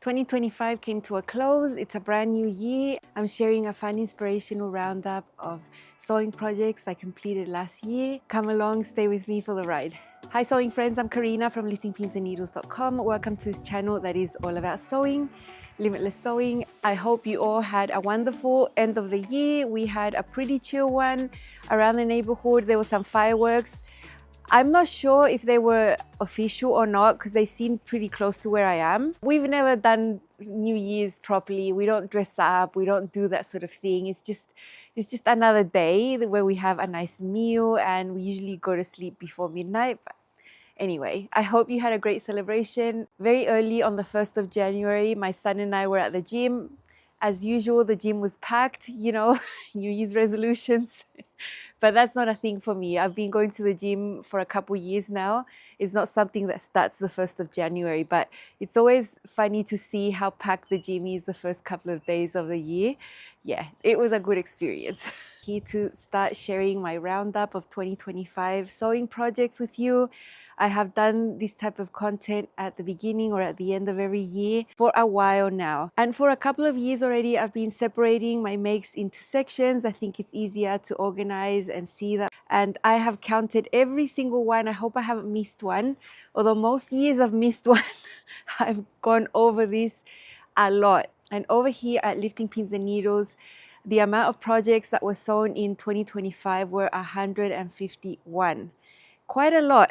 2025 came to a close. It's a brand new year. I'm sharing a fun inspirational roundup of sewing projects I completed last year. Come along, stay with me for the ride. Hi sewing friends, I'm Karina from liftingpinsandneedles.com. Welcome to this channel that is all about sewing, limitless sewing. I hope you all had a wonderful end of the year. We had a pretty chill one around the neighborhood. There were some fireworks. I'm not sure if they were official or not because they seemed pretty close to where I am. We've never done New Year's properly. We don't dress up. We don't do that sort of thing. It's just another day where we have a nice meal and we usually go to sleep before midnight. But anyway, I hope you had a great celebration. Very early on the 1st of January, my son and I were at the gym. As usual, the gym was packed, you know, New Year's resolutions. But that's not a thing for me. I've been going to the gym for a couple years now. It's not something that starts the 1st of January, but it's always funny to see how packed the gym is the first couple of days of the year. Yeah, it was a good experience. Here to start sharing my roundup of 2025 sewing projects with you. I have done this type of content at the beginning or at the end of every year for a while now. And for a couple of years already, I've been separating my makes into sections. I think it's easier to organize and see that. And I have counted every single one. I hope I haven't missed one. Although most years I've missed one, I've gone over this a lot. And over here at Lifting Pins and Needles, the amount of projects that were sewn in 2025 were 151. Quite a lot.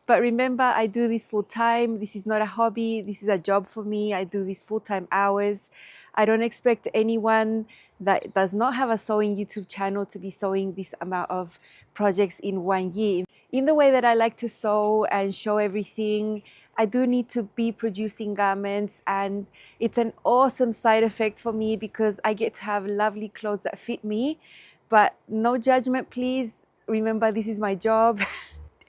But remember, I do this full time. This is not a hobby. This is a job for me. I do this full-time hours. I don't expect anyone that does not have a sewing YouTube channel to be sewing this amount of projects in one year. In the way that I like to sew and show everything, I do need to be producing garments, and it's an awesome side effect for me because I get to have lovely clothes that fit me. But no judgment, please. Remember, this is my job.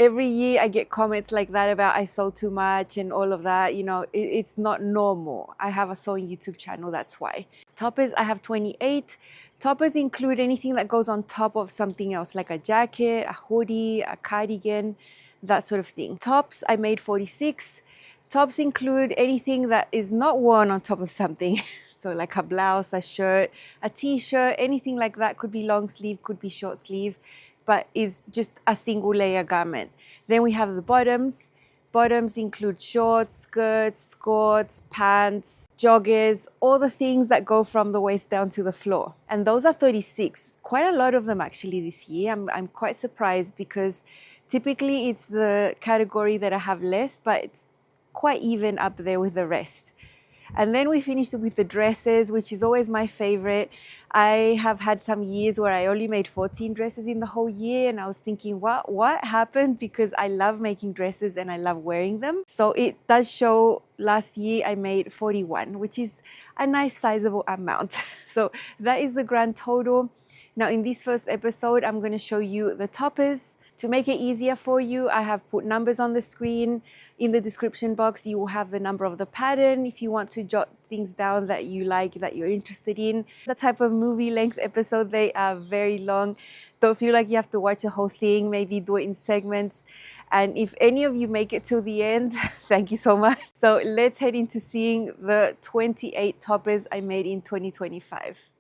Every year I get comments like that about I sew too much and all of that. You know, it's not normal. I have a sewing YouTube channel, that's why. Toppers, I have 28. Toppers include anything that goes on top of something else, like a jacket, a hoodie, a cardigan, that sort of thing. Tops, I made 46. Tops include anything that is not worn on top of something. So like a blouse, a shirt, a t-shirt, anything like that. Could be long sleeve, could be short sleeve, but is just a single layer garment. Then we have the bottoms. Bottoms include shorts, skirts, skirts, pants, joggers, all the things that go from the waist down to the floor. And those are 36. Quite a lot of them actually this year. I'm quite surprised because typically it's the category that I have less, but it's quite even up there with the rest. And then we finished with the dresses, which is always my favorite. I have had some years where I only made 14 dresses in the whole year, and I was thinking, what happened? Because I love making dresses and I love wearing them. So it does show last year I made 41, which is a nice sizable amount. So that is the grand total. Now in this first episode, I'm going to show you the toppers. To make it easier for you, I have put numbers on the screen. In the description box, you will have the number of the pattern if you want to jot things down that you like, that you're interested in. The type of movie length episode, they are very long. Don't feel like you have to watch the whole thing, maybe do it in segments. And if any of you make it till the end, thank you so much. So let's head into seeing the 28 toppers I made in 2025.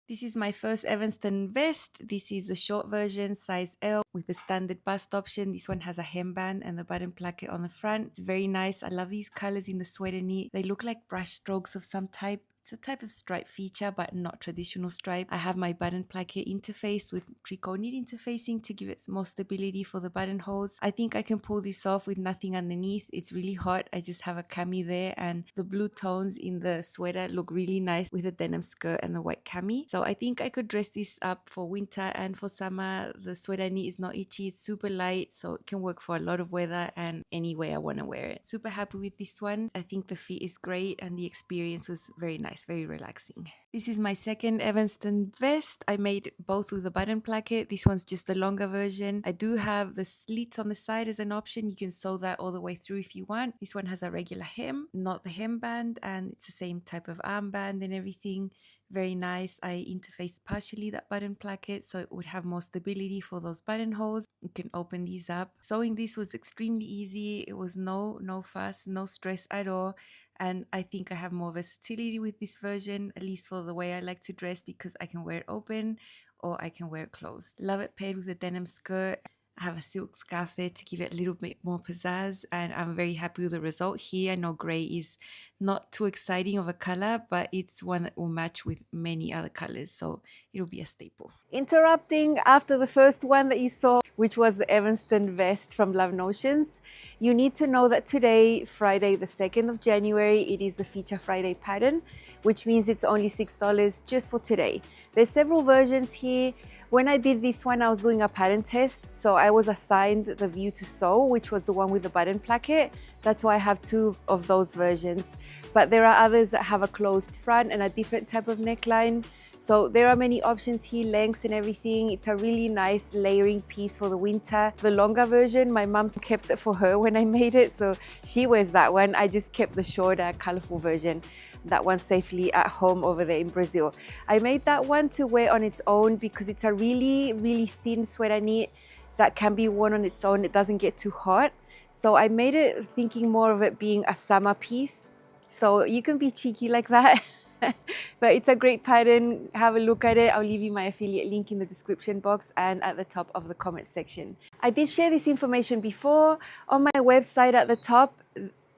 This is my first Evanston vest. This is the short version, size L, with the standard bust option. This one has a hemband and the button placket on the front. It's very nice. I love these colors in the sweater knit. They look like brush strokes of some type. It's a type of stripe feature, but not traditional stripe. I have my button placket interfaced with tricot knit interfacing to give it more stability for the buttonholes. I think I can pull this off with nothing underneath. It's really hot. I just have a cami there, and the blue tones in the sweater look really nice with the denim skirt and the white cami. So I think I could dress this up for winter and for summer. The sweater knit is not itchy. It's super light, so it can work for a lot of weather and any way I want to wear it. Super happy with this one. I think the fit is great and the experience was very nice. nice, very relaxing. This is my second Evanston vest. I made both with a button placket. This one's just the longer version. I do have the slits on the side as an option. You can sew that all the way through if you want. This one has a regular hem, not the hemband, and it's the same type of armband and everything. Very nice. I interfaced partially that button placket so it would have more stability for those buttonholes. You can open these up. Sewing this was extremely easy. It was no fuss, no stress at all. And I think I have more versatility with this version, at least for the way I like to dress, because I can wear it open or I can wear it closed. Love it paired with a denim skirt. I have a silk scarf there to give it a little bit more pizzazz, and I'm very happy with the result here. I know grey is not too exciting of a color, but it's one that will match with many other colors, so it'll be a staple. Interrupting after the first one that you saw, which was the Evanston vest from Love Notions. You need to know that today, Friday the 2nd of January, it is the Feature Friday pattern, which means it's only $6 just for today. There's several versions here. When I did this one, I was doing a pattern test, so I was assigned the View to Sew, which was the one with the button placket. That's why I have two of those versions. But there are others that have a closed front and a different type of neckline. So there are many options here, lengths and everything. It's a really nice layering piece for the winter. The longer version, my mom kept it for her when I made it, so she wears that one. I just kept the shorter, colorful version. That one's safely at home over there in Brazil. I made that one to wear on its own because it's a really thin sweater knit that can be worn on its own. It doesn't get too hot. So I made it thinking more of it being a summer piece. So you can be cheeky like that. But it's a great pattern. Have a look at it. I'll leave you my affiliate link in the description box and at the top of the comment section. I did share this information before on my website. At the top,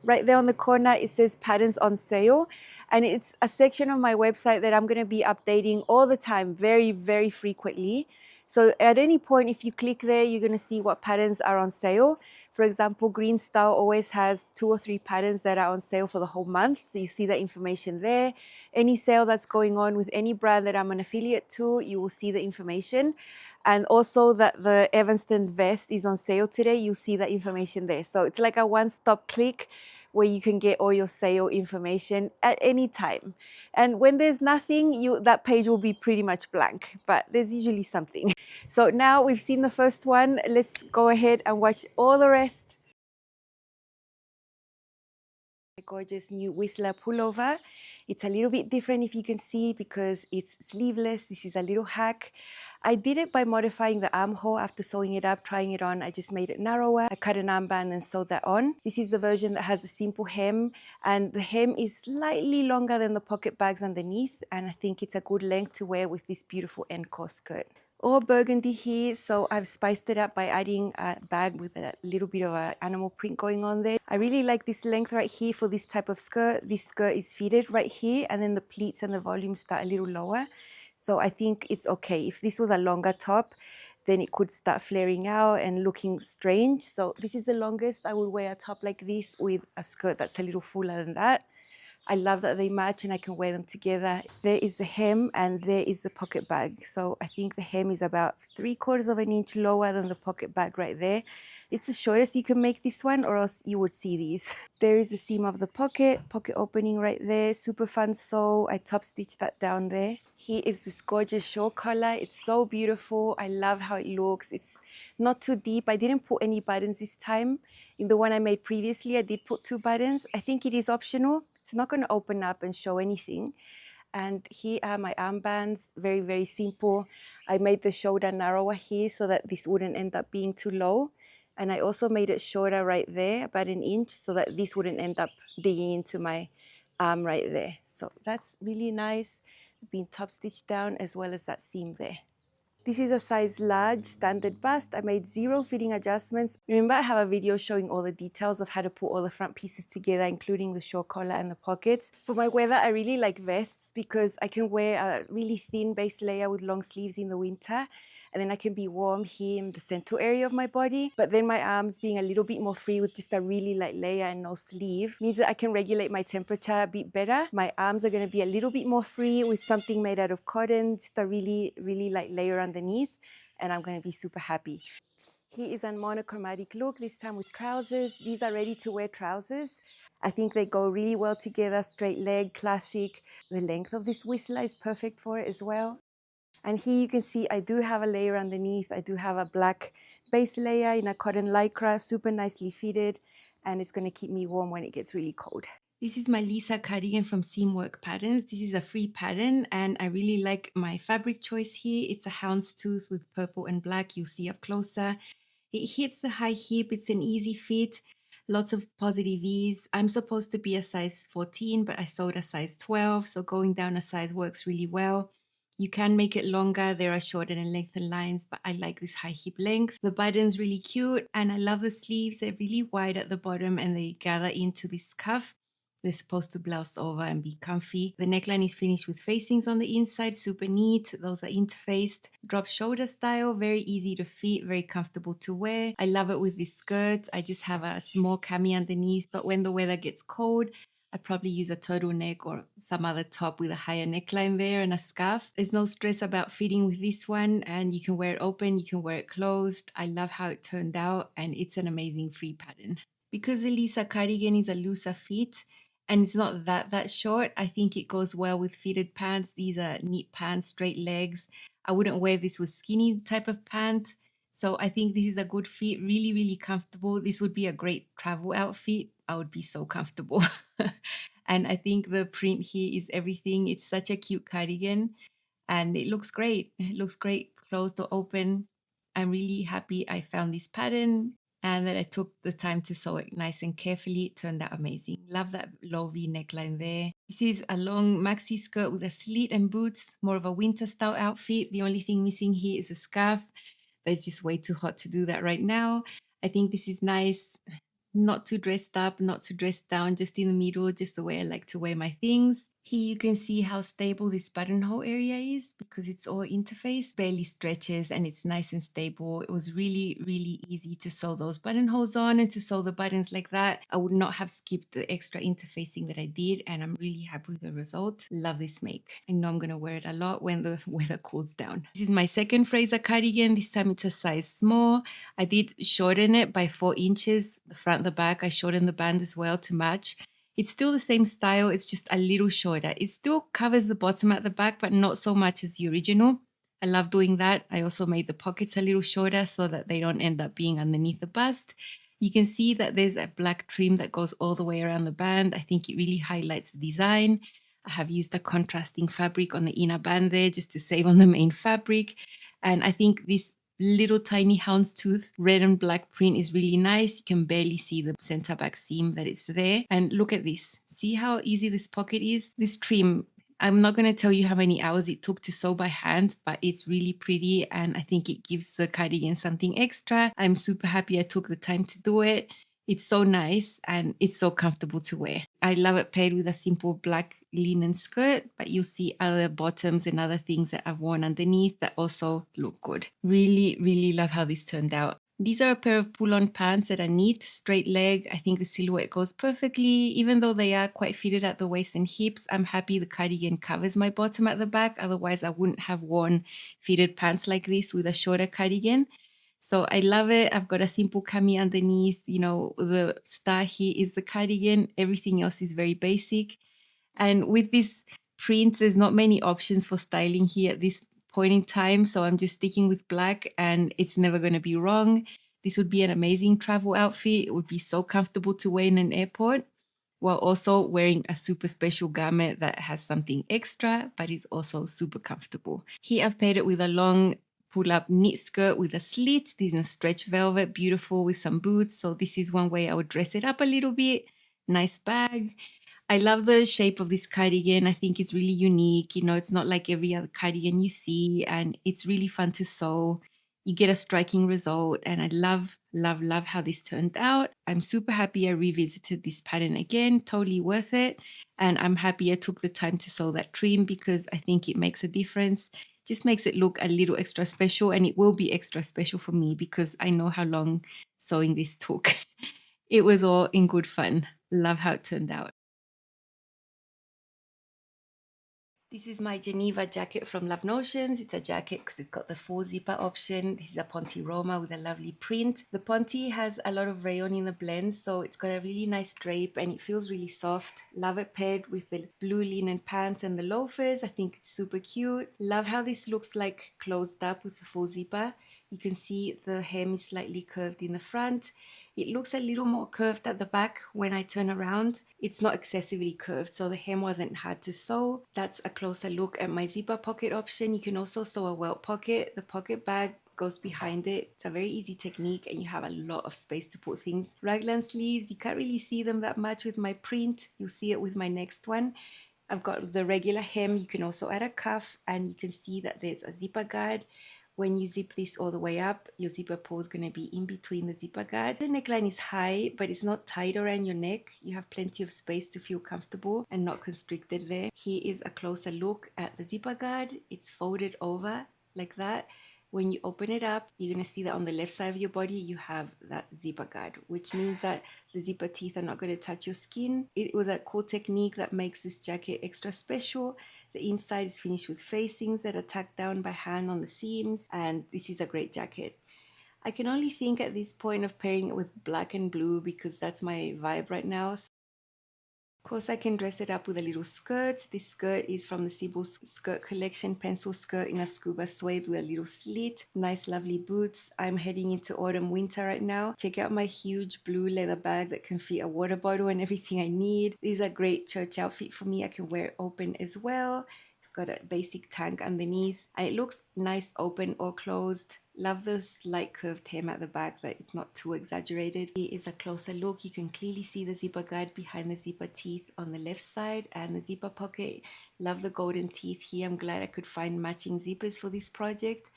right there on the corner, it says patterns on sale, and it's a section of my website that I'm going to be updating all the time, very frequently. So at any point, if you click there, you're going to see what patterns are on sale. For example, Green Style always has 2 or 3 patterns that are on sale for the whole month. So you see that information there. Any sale that's going on with any brand that I'm an affiliate to, you will see the information. And also that the Evanston vest is on sale today, you'll see that information there. So it's like a one-stop click where you can get all your sale information at any time. And when there's nothing, that page will be pretty much blank, but there's usually something. So now we've seen the first one, let's go ahead and watch all the rest. My gorgeous new Whistler pullover. It's a little bit different if you can see because it's sleeveless. This is a little hack. I did it by modifying the armhole after sewing it up, trying it on. I just made it narrower. I cut an armband and sewed that on. This is the version that has a simple hem, and the hem is slightly longer than the pocket bags underneath, and I think it's a good length to wear with this beautiful encore skirt. All burgundy here, so I've spiced it up by adding a bag with a little bit of an animal print going on there. I really like this length right here for this type of skirt. This skirt is fitted right here, and then the pleats and the volume start a little lower. So I think it's okay. If this was a longer top, then it could start flaring out and looking strange. So this is the longest I would wear a top like this with a skirt that's a little fuller than that. I love that they match and I can wear them together. There is the hem and there is the pocket bag. So I think the hem is about 3/4 of an inch lower than the pocket bag right there. It's the shortest you can make this one, or else you would see these. There is the seam of the pocket opening right there. Super fun sew. I top stitched that down there. Here is this gorgeous shawl collar. It's so beautiful. I love how it looks. It's not too deep. I didn't put any buttons this time. In the one I made previously, I did put 2 buttons. I think it is optional. It's not going to open up and show anything. And here are my armbands, very simple. I made the shoulder narrower here so that this wouldn't end up being too low. And I also made it shorter right there, about 1 inch, so that this wouldn't end up digging into my arm right there. So that's really nice, being top stitched down as well as that seam there. This is a size large, standard bust. I made 0 fitting adjustments. Remember, I have a video showing all the details of how to put all the front pieces together, including the shawl collar and the pockets. For my weather, I really like vests because I can wear a really thin base layer with long sleeves in the winter, and then I can be warm here in the central area of my body. But then my arms being a little bit more free with just a really light layer and no sleeve means that I can regulate my temperature a bit better. My arms are going to be a little bit more free with something made out of cotton, just a really light layer underneath, and I'm going to be super happy. Here is a monochromatic look, this time with trousers. These are ready to wear trousers. I think they go really well together, straight leg, classic. The length of this whistler is perfect for it as well. And here you can see I do have a layer underneath. I do have a black base layer in a cotton lycra, super nicely fitted, and it's going to keep me warm when it gets really cold. This is my Lisa cardigan from Seamwork Patterns. This is a free pattern and I really like my fabric choice here. It's a houndstooth with purple and black. You'll see up closer. It hits the high hip. It's an easy fit. Lots of positive ease. I'm supposed to be a size 14, but I sewed a size 12. So going down a size works really well. You can make it longer. There are shorter and lengthened lines, but I like this high hip length. The button's really cute and I love the sleeves. They're really wide at the bottom and they gather into this cuff. They're supposed to blouse over and be comfy. The neckline is finished with facings on the inside, super neat. Those are interfaced. Drop shoulder style, very easy to fit, very comfortable to wear. I love it with this skirt. I just have a small cami underneath, but when the weather gets cold, I probably use a turtleneck or some other top with a higher neckline there and a scarf. There's no stress about fitting with this one and you can wear it open, you can wear it closed. I love how it turned out and it's an amazing free pattern. Because the Lisa cardigan is a looser fit, and it's not that short, I think it goes well with fitted pants. These are neat pants, straight legs. I wouldn't wear this with skinny type of pant. So I think this is a good fit, really, really comfortable. This would be a great travel outfit. I would be so comfortable. And I think the print here is everything. It's such a cute cardigan and it looks great. It looks great closed or open. I'm really happy I found this pattern and that I took the time to sew it nice and carefully. It turned out amazing. Love that low V neckline there. This is a long maxi skirt with a slit and boots, more of a winter style outfit. The only thing missing here is a scarf, but it's just way too hot to do that right now. I think this is nice. Not too dressed up, not too dressed down, just in the middle, just the way I like to wear my things. Here you can see how stable this buttonhole area is because it's all interfaced, barely stretches and it's nice and stable. It was really, really easy to sew those buttonholes on and to sew the buttons like that. I would not have skipped the extra interfacing that I did and I'm really happy with the result. Love this make. I know I'm going to wear it a lot when the weather cools down. This is my second Fraser cardigan. This time it's a size small. I did shorten it by 4 inches, the front, the back. I shortened the band as well to match. It's still the same style, it's just a little shorter. It still covers the bottom at the back, but not so much as the original. I love doing that. I also made the pockets a little shorter so that they don't end up being underneath the bust. You can see that there's a black trim that goes all the way around the band. I think it really highlights the design. I have used a contrasting fabric on the inner band there just to save on the main fabric. And I think this little tiny houndstooth red and black print is really nice. You can barely see the center back seam that it's there. And look at this. See how easy this pocket is? This trim, I'm not going to tell you how many hours it took to sew by hand, but it's really pretty and I think it gives the cardigan something extra. I'm super happy I took the time to do it. It's so nice and it's so comfortable to wear. I love it paired with a simple black linen skirt, but you'll see other bottoms and other things that I've worn underneath that also look good. Really, really love how this turned out. These are a pair of pull-on pants that are neat, straight leg. I think the silhouette goes perfectly. Even though they are quite fitted at the waist and hips, I'm happy the cardigan covers my bottom at the back. Otherwise, I wouldn't have worn fitted pants like this with a shorter cardigan. So I love it. I've got a simple cami underneath. You know, the star here is the cardigan. Everything else is very basic. And with this print, there's not many options for styling here at this point in time. So I'm just sticking with black and it's never going to be wrong. This would be an amazing travel outfit. It would be so comfortable to wear in an airport while also wearing a super special garment that has something extra, but is also super comfortable. Here I've paired it with a long pull-up knit skirt with a slit. This is in stretch velvet, beautiful with some boots. So this is one way I would dress it up a little bit. Nice bag. I love the shape of this cardigan. I think it's really unique. You know, it's not like every other cardigan you see, and it's really fun to sew. You get a striking result, and I love, love, love how this turned out. I'm super happy I revisited this pattern again, totally worth it. And I'm happy I took the time to sew that trim because I think it makes a difference. Just makes it look a little extra special, and it will be extra special for me because I know how long sewing this took. It was all in good fun. Love how it turned out. This is my Geneva jacket from Love Notions. It's a jacket because it's got the full zipper option. This is a ponte Roma with a lovely print. The ponte has a lot of rayon in the blend, so it's got a really nice drape and it feels really soft. Love it paired with the blue linen pants and the loafers. I think it's super cute. Love how this looks like closed up with the full zipper. You can see the hem is slightly curved in the front. It looks a little more curved at the back when I turn around. It's not excessively curved, so the hem wasn't hard to sew. That's a closer look at my zipper pocket option. You can also sew a welt pocket. The pocket bag goes behind it. It's a very easy technique and you have a lot of space to put things. Raglan sleeves, you can't really see them that much with my print. You'll see it with my next one. I've got the regular hem. You can also add a cuff and you can see that there's a zipper guard. When you zip this all the way up, your zipper pull is going to be in between the zipper guard. The neckline is high, but it's not tight around your neck. You have plenty of space to feel comfortable and not constricted there. Here is a closer look at the zipper guard. It's folded over like that. When you open it up, you're going to see that on the left side of your body, you have that zipper guard, which means that the zipper teeth are not going to touch your skin. It was a cool technique that makes this jacket extra special. The inside is finished with facings that are tacked down by hand on the seams, and this is a great jacket. I can only think at this point of pairing it with black and blue because that's my vibe right now. Of course, I can dress it up with a little skirt. This skirt is from the Cebu skirt collection, pencil skirt in a scuba suede with a little slit. Nice, lovely boots. I'm heading into autumn, winter right now. Check out my huge blue leather bag that can fit a water bottle and everything I need. This is a great church outfit for me. I can wear it open as well. Got a basic tank underneath and it looks nice open or closed. Love the slight curved hem at the back, that it's not too exaggerated. Here is a closer look. You can clearly see the zipper guard behind the zipper teeth on the left side and the zipper pocket. Love the golden teeth here. I'm glad I could find matching zippers for this project.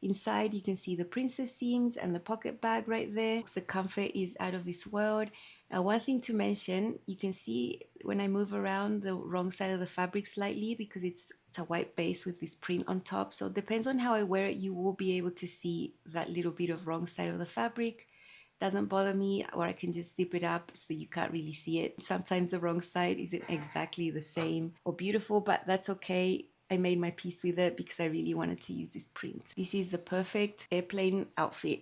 Inside you can see the princess seams and the pocket bag right there. The comfort is out of this world. One thing to mention, you can see when I move around the wrong side of the fabric slightly because it's a white base with this print on top. So it depends on how I wear it, you will be able to see that little bit of wrong side of the fabric. Doesn't bother me, or I can just zip it up so you can't really see it. Sometimes the wrong side isn't exactly the same or beautiful, but that's okay. I made my peace with it because I really wanted to use this print. This is the perfect airplane outfit.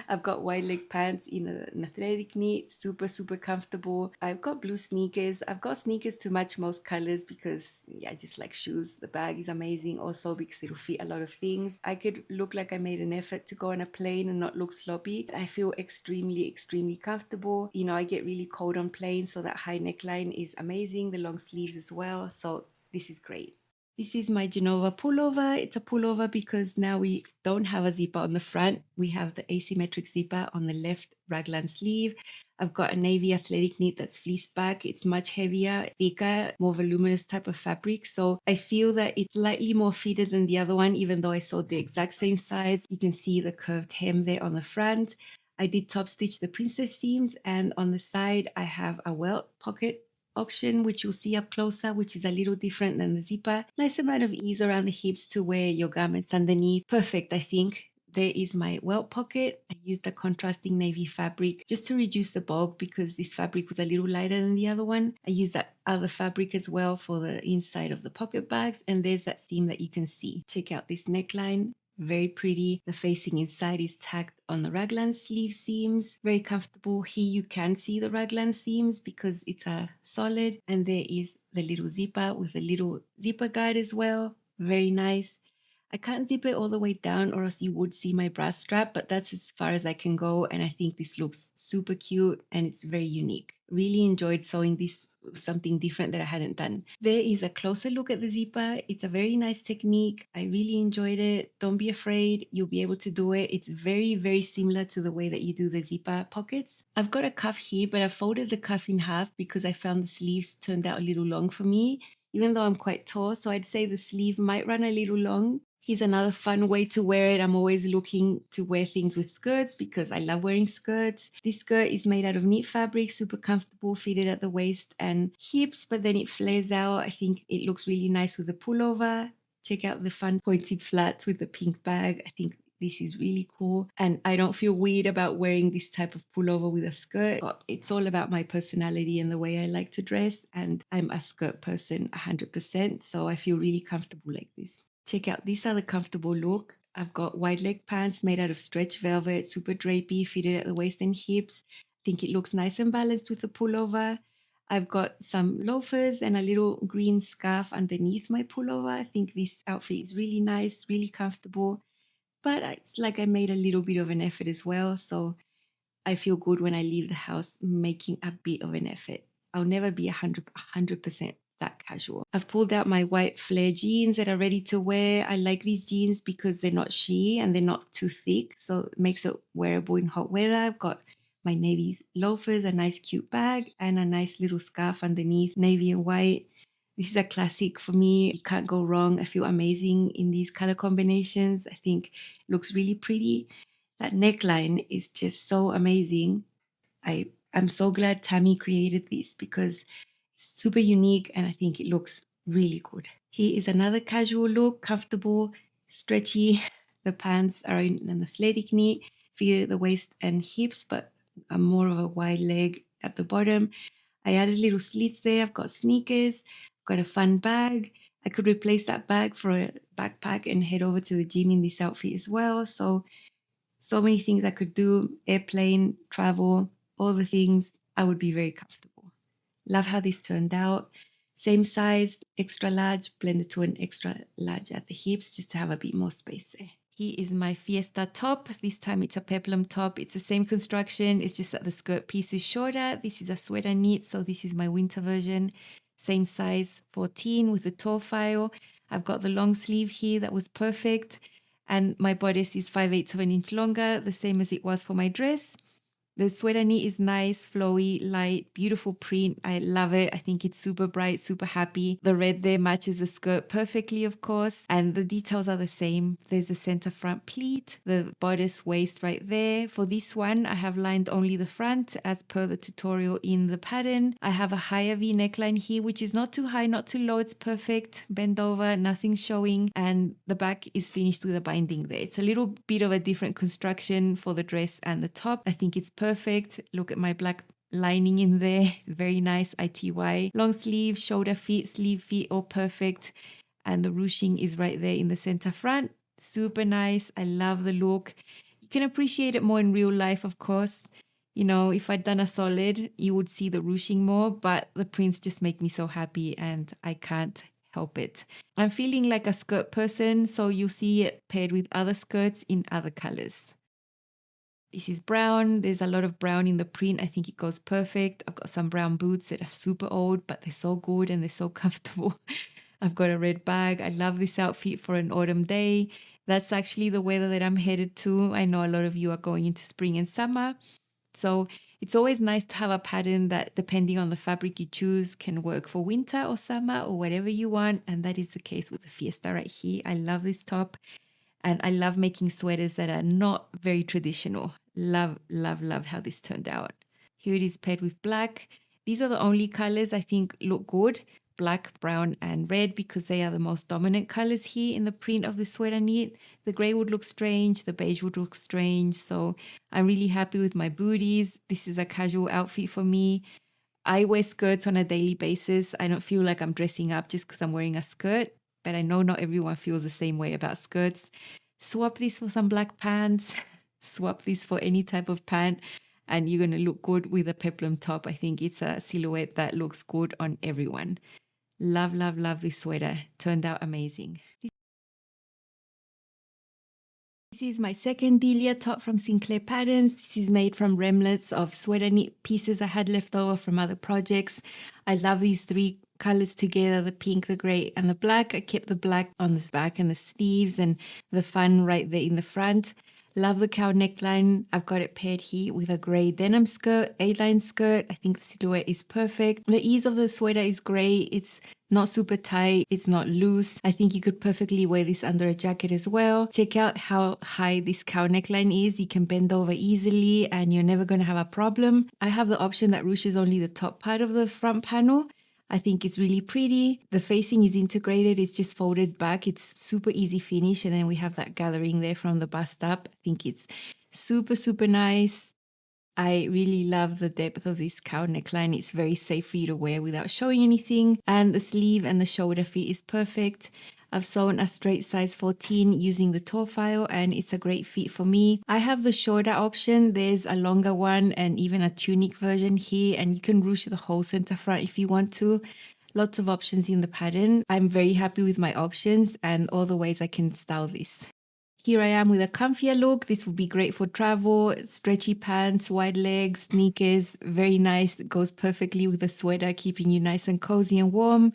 I've got wide leg pants in an athletic knit, super, super comfortable. I've got blue sneakers. I've got sneakers to match most colors because yeah, I just like shoes. The bag is amazing also because it'll fit a lot of things. I could look like I made an effort to go on a plane and not look sloppy. I feel extremely, extremely comfortable. You know, I get really cold on planes, so that high neckline is amazing. The long sleeves as well. So this is great. This is my Geneva pullover. It's a pullover because now we don't have a zipper on the front. We have the asymmetric zipper on the left raglan sleeve. I've got a navy athletic knit that's fleece back. It's much heavier, thicker, more voluminous type of fabric. So I feel that it's slightly more fitted than the other one, even though I sewed the exact same size. You can see the curved hem there on the front. I did top stitch the princess seams, and on the side I have a welt pocket option, which you'll see up closer, which is a little different than the zipper. Nice amount of ease around the hips to wear your garments underneath. Perfect, I think. There is my welt pocket. I used a contrasting navy fabric just to reduce the bulk because this fabric was a little lighter than the other one. I used that other fabric as well for the inside of the pocket bags, and there's that seam that you can see. Check out this neckline. Very pretty. The facing inside is tacked on the raglan sleeve seams. Very comfortable. Here you can see the raglan seams because it's a solid. And there is the little zipper with a little zipper guide as well. Very nice. I can't zip it all the way down or else you would see my bra strap, but that's as far as I can go. And I think this looks super cute and it's very unique. Really enjoyed sewing this, something different that I hadn't done. There is a closer look at the zipper. It's a very nice technique. I really enjoyed it. Don't be afraid. You'll be able to do it. It's very, very similar to the way that you do the zipper pockets. I've got a cuff here, but I folded the cuff in half because I found the sleeves turned out a little long for me, even though I'm quite tall. So I'd say the sleeve might run a little long. Here's another fun way to wear it. I'm always looking to wear things with skirts because I love wearing skirts. This skirt is made out of knit fabric, super comfortable, fitted at the waist and hips, but then it flares out. I think it looks really nice with a pullover. Check out the fun pointed flats with the pink bag. I think this is really cool. And I don't feel weird about wearing this type of pullover with a skirt. It's all about my personality and the way I like to dress. And I'm a skirt person 100%. So I feel really comfortable like this. Check out this other comfortable look. I've got wide leg pants made out of stretch velvet, super drapey, fitted at the waist and hips. I think it looks nice and balanced with the pullover. I've got some loafers and a little green scarf underneath my pullover. I think this outfit is really nice, really comfortable, but it's like I made a little bit of an effort as well. So I feel good when I leave the house making a bit of an effort. I'll never be 100% that casual. I've pulled out my white flare jeans that are ready to wear. I like these jeans because they're not sheer and they're not too thick, so it makes it wearable in hot weather. I've got my navy loafers, a nice cute bag, and a nice little scarf underneath, navy and white. This is a classic for me. You can't go wrong. I feel amazing in these color combinations. I think it looks really pretty. That neckline is just so amazing. I'm so glad Tammy created this because it's super unique and I think it looks really good. Here is another casual look, comfortable, stretchy. The pants are in an athletic knit, fitted at the waist and hips, but a more of a wide leg at the bottom. I added little slits there. I've got sneakers, I've got a fun bag. I could replace that bag for a backpack and head over to the gym in this outfit as well. So many things I could do, airplane, travel, all the things. I would be very comfortable. Love how this turned out. Same size, extra large, blended to an extra large at the hips just to have a bit more space there. Here is my Fiesta top. This time it's a peplum top. It's the same construction. It's just that the skirt piece is shorter. This is a sweater knit, so this is my winter version. Same size, 14 with the toe file. I've got the long sleeve here that was perfect. And my bodice is 5/8 of an inch longer, the same as it was for my dress. The sweater knit is nice, flowy, light, beautiful print. I love it. I think it's super bright, super happy. The red there matches the skirt perfectly, of course. And the details are the same. There's the center front pleat, the bodice waist right there. For this one, I have lined only the front as per the tutorial in the pattern. I have a higher V neckline here, which is not too high, not too low. It's perfect. Bend over, nothing showing. And the back is finished with a binding there. It's a little bit of a different construction for the dress and the top. I think it's perfect. Look at my black lining in there. Very nice, ITY. Long sleeve, shoulder fit, sleeve fit, all perfect. And the ruching is right there in the center front. Super nice. I love the look. You can appreciate it more in real life, of course. You know, if I'd done a solid, you would see the ruching more, but the prints just make me so happy and I can't help it. I'm feeling like a skirt person, so you'll see it paired with other skirts in other colors. This is brown. There's a lot of brown in the print. I think it goes perfect. I've got some brown boots that are super old, but they're so good and they're so comfortable. I've got a red bag. I love this outfit for an autumn day. That's actually the weather that I'm headed to. I know a lot of you are going into spring and summer. So it's always nice to have a pattern that, depending on the fabric you choose, can work for winter or summer or whatever you want. And that is the case with the Fiesta right here. I love this top. And I love making sweaters that are not very traditional. Love, love, love how this turned out. Here it is paired with black. These are the only colors I think look good. Black, brown, and red, because they are the most dominant colors here in the print of the sweater knit. The gray would look strange. The beige would look strange. So I'm really happy with my booties. This is a casual outfit for me. I wear skirts on a daily basis. I don't feel like I'm dressing up just because I'm wearing a skirt, but I know not everyone feels the same way about skirts. Swap this for some black pants, swap this for any type of pant, and you're going to look good with a peplum top. I think it's a silhouette that looks good on everyone. Love, love, love this sweater. Turned out amazing. This is my second Delia top from Sinclair Patterns. This is made from remnants of sweater knit pieces I had left over from other projects. I love these three colors together, the pink, the gray, and the black. I kept the black on the back and the sleeves and the fun right there in the front. Love the cowl neckline. I've got it paired here with a gray denim skirt, A-line skirt. I think the silhouette is perfect. The ease of the sweater is great. It's not super tight. It's not loose. I think you could perfectly wear this under a jacket as well. Check out how high this cowl neckline is. You can bend over easily and you're never going to have a problem. I have the option that ruches only the top part of the front panel. I think it's really pretty. The facing is integrated. It's just folded back. It's super easy finish. And then we have that gathering there from the bust up. I think it's super, super nice. I really love the depth of this cowl neckline. It's very safe for you to wear without showing anything. And the sleeve and the shoulder fit is perfect. I've sewn a straight size 14 using the toe file and it's a great fit for me. I have the shorter option. There's a longer one and even a tunic version here, and you can ruche the whole center front if you want to. Lots of options in the pattern. I'm very happy with my options and all the ways I can style this. Here I am with a comfier look. This would be great for travel, stretchy pants, wide legs, sneakers, very nice. It goes perfectly with the sweater, keeping you nice and cozy and warm.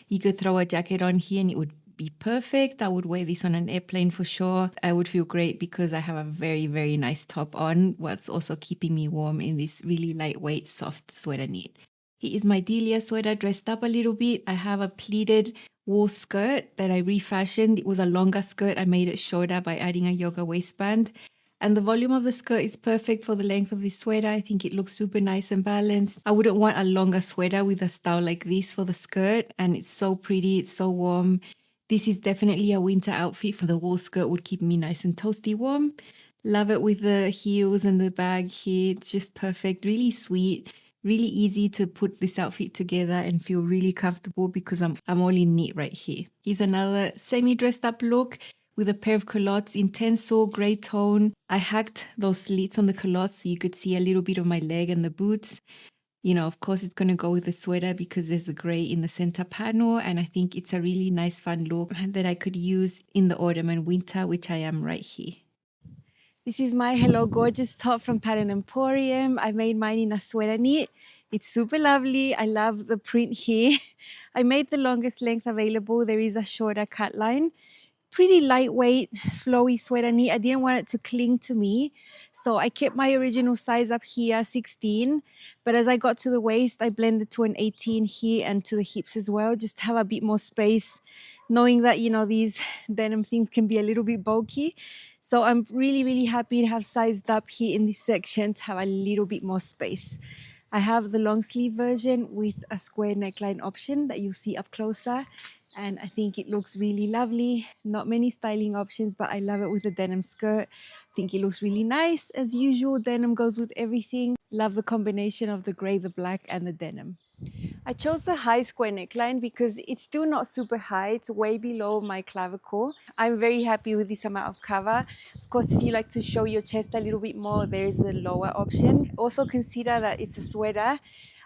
You could throw a jacket on here and it would be perfect. I would wear this on an airplane for sure. I would feel great because I have a very, very nice top on, what's also keeping me warm in this really lightweight, soft sweater knit. Here is my Delia sweater dressed up a little bit. I have a pleated wool skirt that I refashioned. It was a longer skirt. I made it shorter by adding a yoga waistband. And the volume of the skirt is perfect for the length of this sweater. I think it looks super nice and balanced. I wouldn't want a longer sweater with a style like this for the skirt. And it's so pretty. It's so warm. This is definitely a winter outfit. For the wool skirt would keep me nice and toasty warm. Love it with the heels and the bag here. It's just perfect. Really sweet. Really easy to put this outfit together and feel really comfortable because I'm all in knit right here. Here's another semi-dressed up look with a pair of culottes in tencel grey tone. I hacked those slits on the culottes so you could see a little bit of my leg and the boots. You know, of course, it's going to go with the sweater because there's the grey in the center panel. And I think it's a really nice, fun look that I could use in the autumn and winter, which I am right here. This is my Hello Gorgeous top from Pattern Emporium. I made mine in a sweater knit. It's super lovely. I love the print here. I made the longest length available. There is a shorter cut line. Pretty lightweight, flowy sweater knit. I didn't want it to cling to me. So I kept my original size up here, 16. But as I got to the waist, I blended to an 18 here and to the hips as well, just to have a bit more space, knowing that, you know, these denim things can be a little bit bulky. So I'm really, really happy to have sized up here in this section to have a little bit more space. I have the long sleeve version with a square neckline option that you'll see up closer. And I think it looks really lovely. Not many styling options, but I love it with the denim skirt. I think it looks really nice. As usual, denim goes with everything. Love the combination of the grey, the black, and the denim. I chose the high square neckline because it's still not super high. It's way below my clavicle. I'm very happy with this amount of cover. Of course, if you like to show your chest a little bit more, there is a lower option. Also consider that it's a sweater.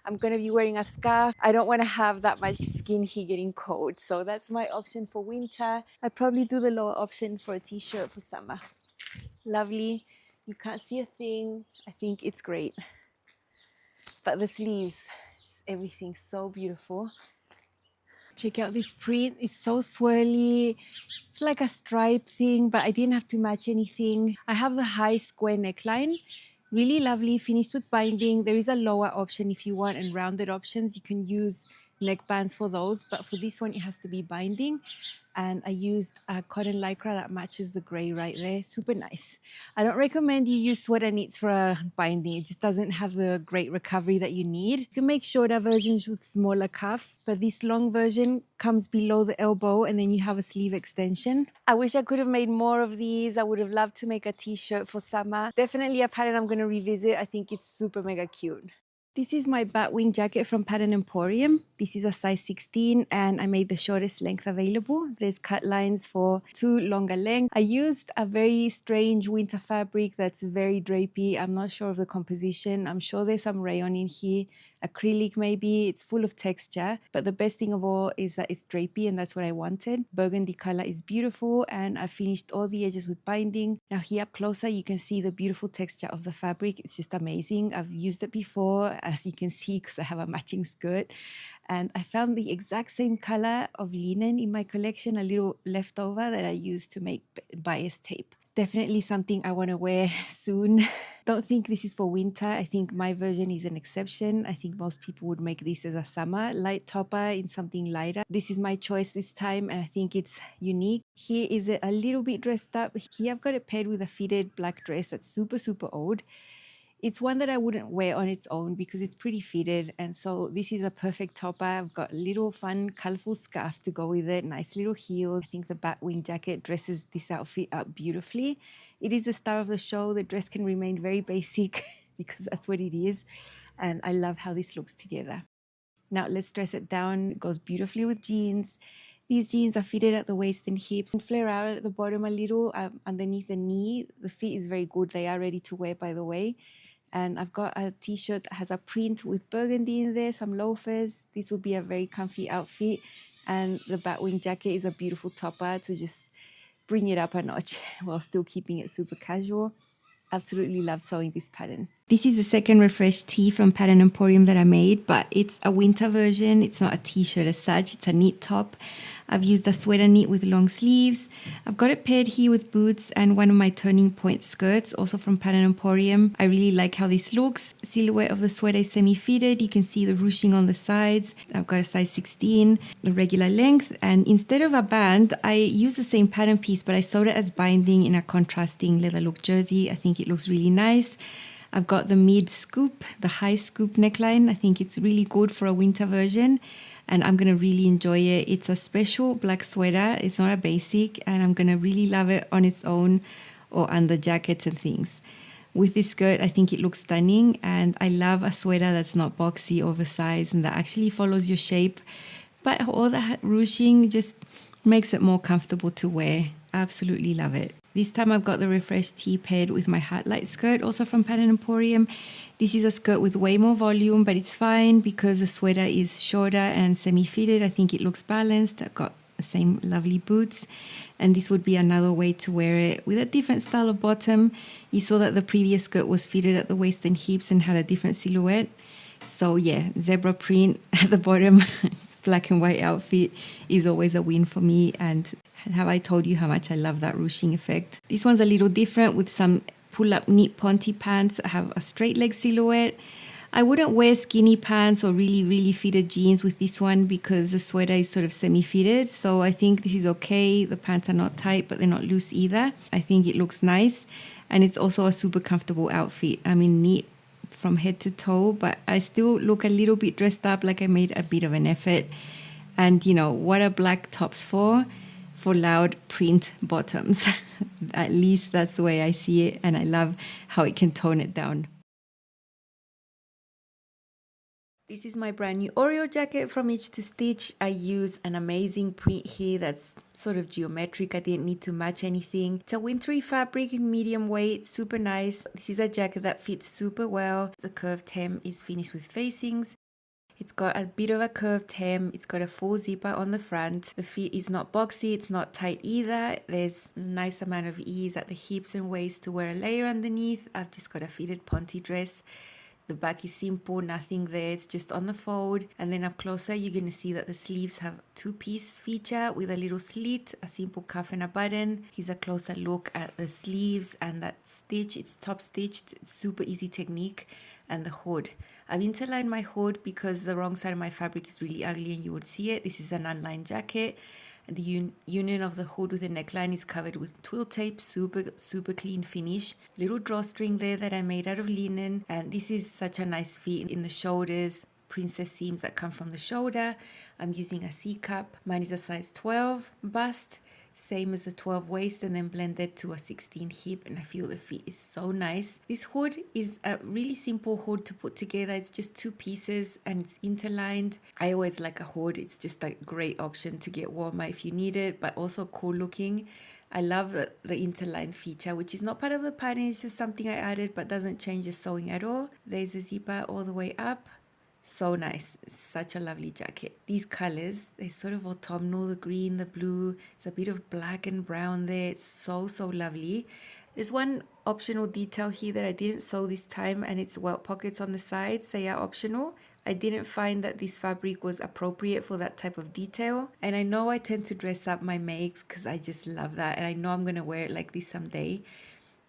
I'm going to be wearing a scarf. I don't want to have that much skin here getting cold. So that's my option for winter. I'd probably do the lower option for a t-shirt for summer. Lovely. You can't see a thing. I think it's great. But the sleeves, just everything so beautiful. Check out this print. It's so swirly. It's like a stripe thing, but I didn't have to match anything. I have the high square neckline. Really lovely, finished with binding. There is a lower option if you want and rounded options. You can use neckbands for those, but for this one it has to be binding. And I used a cotton lycra that matches the grey right there. Super nice. I don't recommend you use sweater knits for a binding. It just doesn't have the great recovery that you need. You can make shorter versions with smaller cuffs, but this long version comes below the elbow and then you have a sleeve extension. I wish I could have made more of these. I would have loved to make a t-shirt for summer. Definitely a pattern I'm going to revisit. I think it's super mega cute. This is my Batwing jacket from Pattern Emporium. This is a size 16 and I made the shortest length available. There's cut lines for 2 longer lengths. I used a very strange winter fabric that's very drapey. I'm not sure of the composition. I'm sure there's some rayon in here. Acrylic maybe. It's full of texture. But the best thing of all is that it's drapey and that's what I wanted. Burgundy color is beautiful and I finished all the edges with binding. Now here up closer you can see the beautiful texture of the fabric. It's just amazing. I've used it before, as you can see, because I have a matching skirt. And I found the exact same color of linen in my collection, a little leftover that I used to make bias tape. Definitely something I want to wear soon. Don't think this is for winter. I think my version is an exception. I think most people would make this as a summer light topper in something lighter. This is my choice this time and I think it's unique. Here is it a little bit dressed up. Here I've got it paired with a fitted black dress that's super, super old. It's one that I wouldn't wear on its own because it's pretty fitted, and so this is a perfect topper. I've got a little fun colorful scarf to go with it, nice little heels. I think the Batwing jacket dresses this outfit up beautifully. It is the star of the show. The dress can remain very basic because that's what it is, and I love how this looks together. Now let's dress it down. It goes beautifully with jeans. These jeans are fitted at the waist and hips and flare out at the bottom a little underneath the knee. The fit is very good. They are ready to wear, by the way. And I've got a t-shirt that has a print with burgundy in there, some loafers. This would be a very comfy outfit. And the Batwing jacket is a beautiful topper to just bring it up a notch while still keeping it super casual. Absolutely love sewing this pattern. This is the second refreshed tee from Pattern Emporium that I made, but it's a winter version. It's not a t-shirt as such. It's a knit top. I've used a sweater knit with long sleeves. I've got it paired here with boots and one of my turning point skirts, also from Pattern Emporium. I really like how this looks. Silhouette of the sweater is semi-fitted. You can see the ruching on the sides. I've got a size 16, the regular length, and instead of a band, I used the same pattern piece, but I sewed it as binding in a contrasting leather look jersey. I think it looks really nice. I've got the mid scoop, the high scoop neckline. I think it's really good for a winter version, and I'm going to really enjoy it. It's a special black sweater. It's not a basic, and I'm going to really love it on its own or under jackets and things. With this skirt, I think it looks stunning, and I love a sweater that's not boxy, oversized, and that actually follows your shape. But all that ruching just makes it more comfortable to wear. Absolutely love it. This time I've got the refreshed tee paired with my Heartlight skirt, also from Pattern Emporium. This is a skirt with way more volume, but it's fine because the sweater is shorter and semi-fitted. I think it looks balanced. I've got the same lovely boots, and this would be another way to wear it with a different style of bottom. You saw that the previous skirt was fitted at the waist and hips and had a different silhouette. So yeah, zebra print at the bottom. Black and white outfit is always a win for me, and have I told you how much I love that ruching effect? This one's a little different with some pull-up knit ponte pants that have a straight leg silhouette. I wouldn't wear skinny pants or really fitted jeans with this one because the sweater is sort of semi-fitted, so I think this is okay. The pants are not tight, but they're not loose either. I think it looks nice, and it's also a super comfortable outfit. I mean, knit from head to toe, but I still look a little bit dressed up, like I made a bit of an effort. And you know, what are black tops for? For loud print bottoms. At least that's the way I see it, and I love how it can tone it down. This is my brand new Orio jacket from Itch to Stitch. I use an amazing print here that's sort of geometric. I didn't need to match anything. It's a wintry fabric in medium weight, super nice. This is a jacket that fits super well. The curved hem is finished with facings. It's got a bit of a curved hem. It's got a full zipper on the front. The fit is not boxy. It's not tight either. There's a nice amount of ease at the hips and waist to wear a layer underneath. I've just got a fitted ponte dress. The back is simple, nothing there, it's just on the fold. And then up closer, you're going to see that the sleeves have two-piece feature with a little slit, a simple cuff and a button. Here's a closer look at the sleeves and that stitch. It's top stitched, it's super easy technique. And the hood. I've interlined my hood because the wrong side of my fabric is really ugly and you would see it. This is an unlined jacket. The union of the hood with the neckline is covered with twill tape, super clean finish. Little drawstring there that I made out of linen, and this is such a nice fit in the shoulders. Princess seams that come from the shoulder. I'm using a C cup. Mine is a size 12 bust, same as the 12 waist, and then blended to a 16 hip, and I feel the fit is so nice. This hood is a really simple hood to put together. It's just two pieces and it's interlined. I always like a hood. It's just a great option to get warmer if you need it, but also cool looking. I love the interlined feature, which is not part of the pattern. It's just something I added but doesn't change the sewing at all. There's a zipper all the way up. So nice. It's such a lovely jacket. These colors, they're sort of autumnal, the green, the blue. It's a bit of black and brown there. It's so lovely. There's one optional detail here that I didn't sew this time, and it's welt pockets on the sides. They are optional. I didn't find that this fabric was appropriate for that type of detail. And I know I tend to dress up my makes because I just love that. And I know I'm going to wear it like this someday.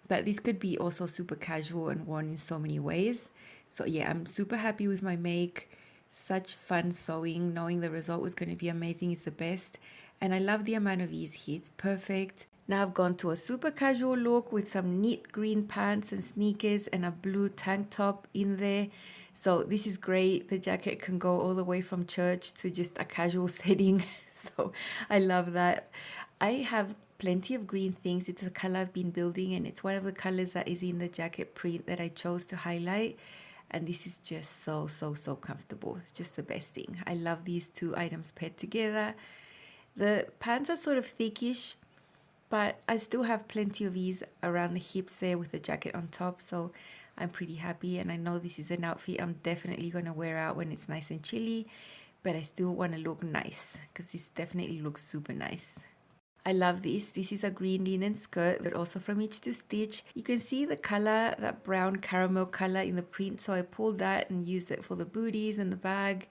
But this could be also super casual and worn in so many ways. So yeah, I'm super happy with my make. Such fun sewing. Knowing the result was going to be amazing is the best. And I love the amount of ease here. It's perfect. Now I've gone to a super casual look with some neat green pants and sneakers and a blue tank top in there. So this is great. The jacket can go all the way from church to just a casual setting. So I love that. I have plenty of green things. It's a color I've been building, and it's one of the colors that is in the jacket print that I chose to highlight. And this is just so comfortable. It's just the best thing. I love these two items paired together. The pants are sort of thickish, but I still have plenty of ease around the hips there with the jacket on top, so I'm pretty happy. And I know this is an outfit I'm definitely going to wear out when it's nice and chilly, but I still want to look nice because this definitely looks super nice. I love this. This is a green linen skirt, but also from Itch to Stitch. You can see the color, that brown caramel color in the print, so I pulled that and used it for the booties and the bag.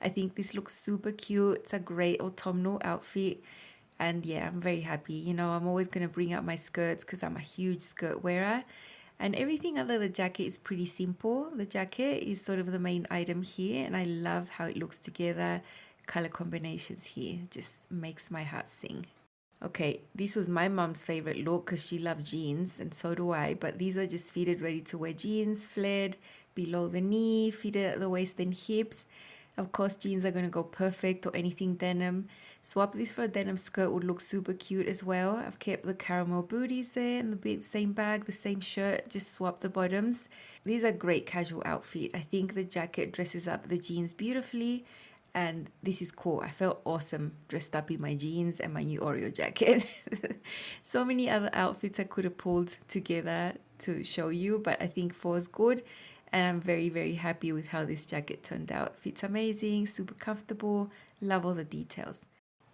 I think this looks super cute. It's a great autumnal outfit. And yeah, I'm very happy. You know, I'm always going to bring out my skirts because I'm a huge skirt wearer. And everything under the jacket is pretty simple. The jacket is sort of the main item here, and I love how it looks together. Color combinations here just makes my heart sing. Okay, this was my mom's favorite look because she loves jeans, and so do I. But these are just fitted ready to wear jeans, flared below the knee, fitted at the waist and hips. Of course, jeans are going to go perfect, or anything denim. Swap this for a denim skirt would look super cute as well. I've kept the caramel booties there and the same bag, the same shirt, just swap the bottoms. These are great casual outfit. I think the jacket dresses up the jeans beautifully, and this is cool. I felt awesome dressed up in my jeans and my new Oreo jacket. So many other outfits I could have pulled together to show you, but I think 4 is good. And I'm very happy with how this jacket turned out. Fits amazing, super comfortable, love all the details.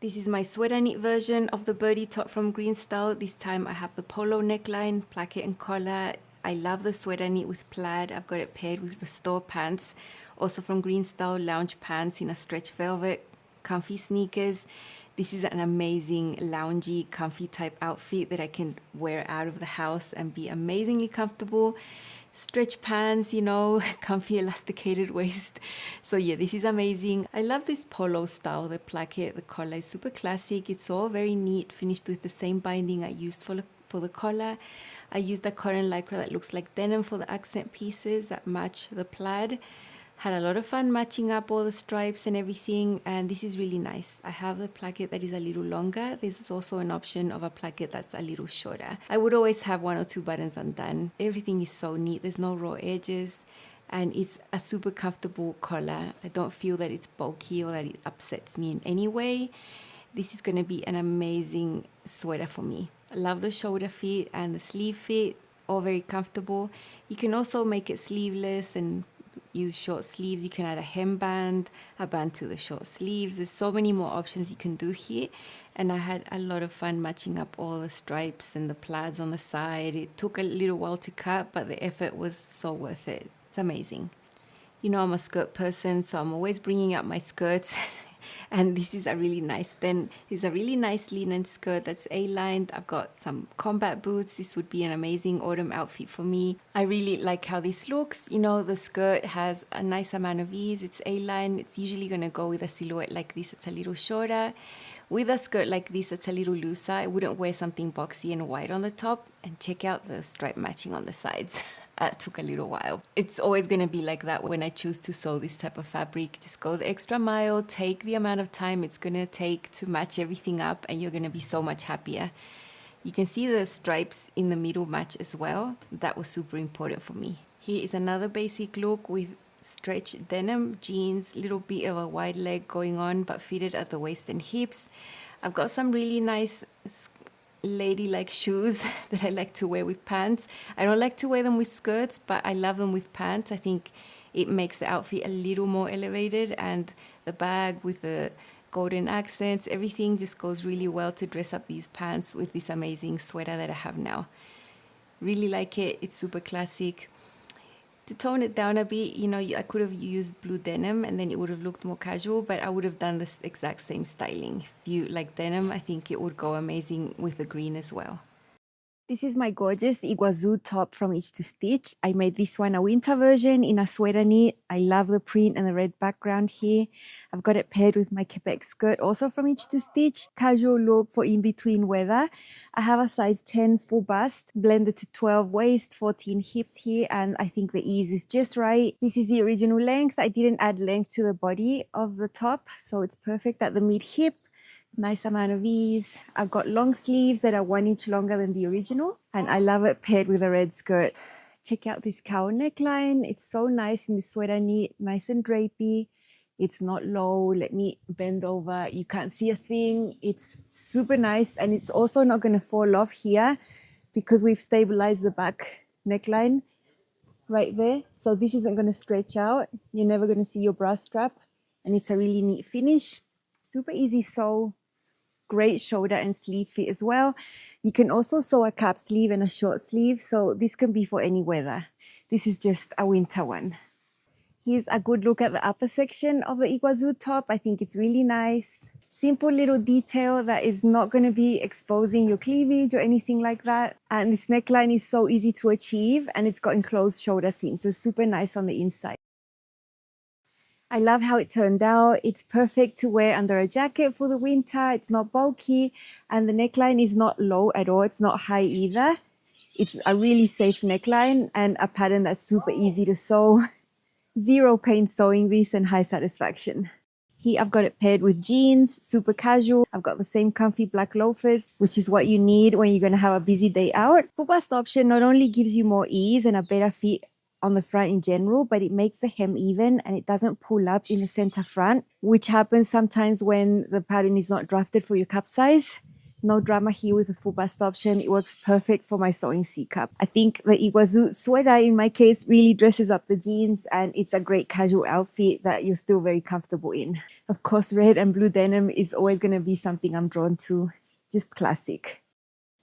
This is my sweater knit version of the Birdie top from Green Style. This time I have the polo neckline, placket and collar. I love the sweater knit with plaid. I've got it paired with Restore pants, also from Green Style, lounge pants in a stretch velvet, comfy sneakers. This is an amazing loungy, comfy type outfit that I can wear out of the house and be amazingly comfortable. Stretch pants, you know, comfy elasticated waist. So yeah, this is amazing. I love this polo style, the placket, the collar is super classic. It's all very neat, finished with the same binding I used for the collar. I used a cotton lycra that looks like denim for the accent pieces that match the plaid. Had a lot of fun matching up all the stripes and everything, and this is really nice. I have the placket that is a little longer. This is also an option of a placket that's a little shorter. I would always have 1 or 2 buttons undone. Everything is so neat. There's no raw edges, and it's a super comfortable collar. I don't feel that it's bulky or that it upsets me in any way. This is going to be an amazing sweater for me. I love the shoulder fit and the sleeve fit, all very comfortable. You can also make it sleeveless and use short sleeves. You can add a hemband, a band to the short sleeves. There's so many more options you can do here, and I had a lot of fun matching up all the stripes and the plaids on the side. It took a little while to cut, but the effort was so worth it. It's amazing. You know, I'm a skirt person, so I'm always bringing out my skirts. And this is a really nice, linen skirt that's A-lined. I've got some combat boots. This would be an amazing autumn outfit for me. I really like how this looks. You know, the skirt has a nice amount of ease. It's A-line. It's usually going to go with a silhouette like this. It's a little shorter. With a skirt like this, it's a little looser. I wouldn't wear something boxy and white on the top. And check out the stripe matching on the sides. That took a little while. It's always going to be like that when I choose to sew this type of fabric. Just go the extra mile, take the amount of time it's going to take to match everything up, and you're going to be so much happier. You can see the stripes in the middle match as well. That was super important for me. Here is another basic look with stretch denim, jeans, little bit of a wide leg going on, but fitted at the waist and hips. I've got some really nice ladylike shoes that I like to wear with pants. I don't like to wear them with skirts, but I love them with pants. I think it makes the outfit a little more elevated, and the bag with the golden accents, everything just goes really well to dress up these pants with this amazing sweater that I have now. Really like it. It's super classic. To tone it down a bit, you know, I could have used blue denim and then it would have looked more casual, but I would have done this exact same styling. If you like denim, I think it would go amazing with the green as well. This is my gorgeous Iguazu top from Itch to Stitch. I made this one a winter version in a sweater knit. I love the print and the red background here. I've got it paired with my Quebec skirt, also from Itch to Stitch. Casual look for in-between weather. I have a size 10 full bust, blended to 12 waist, 14 hips here, and I think the ease is just right. This is the original length. I didn't add length to the body of the top, so it's perfect at the mid-hip. Nice amount of ease. I've got long sleeves that are 1 inch longer than the original, and I love it paired with a red skirt. Check out this cowl neckline. It's so nice in the sweater knit, nice and drapey. It's not low. Let me bend over. You can't see a thing. It's super nice, and it's also not going to fall off here because we've stabilized the back neckline right there. So this isn't going to stretch out. You're never going to see your bra strap, and it's a really neat finish. Super easy sew. Great shoulder and sleeve fit as well. You can also sew a cap sleeve and a short sleeve, so this can be for any weather. This is just a winter one. Here's a good look at the upper section of the Iguazu top. I think it's really nice. Simple little detail that is not going to be exposing your cleavage or anything like that. And this neckline is so easy to achieve, and it's got enclosed shoulder seams, so super nice on the inside. I love how it turned out. It's perfect to wear under a jacket for the winter. It's not bulky, and the neckline is not low at all. It's not high either. It's a really safe neckline and a pattern that's super easy to sew. Zero pain sewing this and high satisfaction. Here I've got it paired with jeans, super casual. I've got the same comfy black loafers, which is what you need when you're going to have a busy day out. Full bust option not only gives you more ease and a better fit on the front in general, but it makes the hem even and it doesn't pull up in the center front, which happens sometimes when the pattern is not drafted for your cup size. No drama here with the full bust option. It works perfect for my sewing C cup. I think the Iguazu sweater in my case really dresses up the jeans, and it's a great casual outfit that you're still very comfortable in. Of course, red and blue denim is always going to be something I'm drawn to. It's just classic.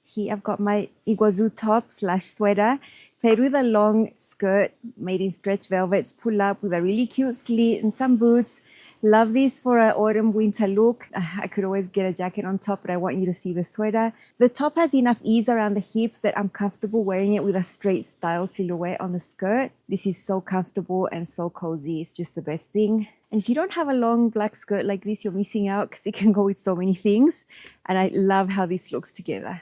Here I've got my Iguazu top / sweater paired with a long skirt made in stretch velvets, pull up with a really cute slit and some boots. Love this for an autumn winter look. I could always get a jacket on top, but I want you to see the sweater. The top has enough ease around the hips that I'm comfortable wearing it with a straight style silhouette on the skirt. This is so comfortable and so cozy. It's just the best thing. And if you don't have a long black skirt like this, you're missing out because it can go with so many things. And I love how this looks together.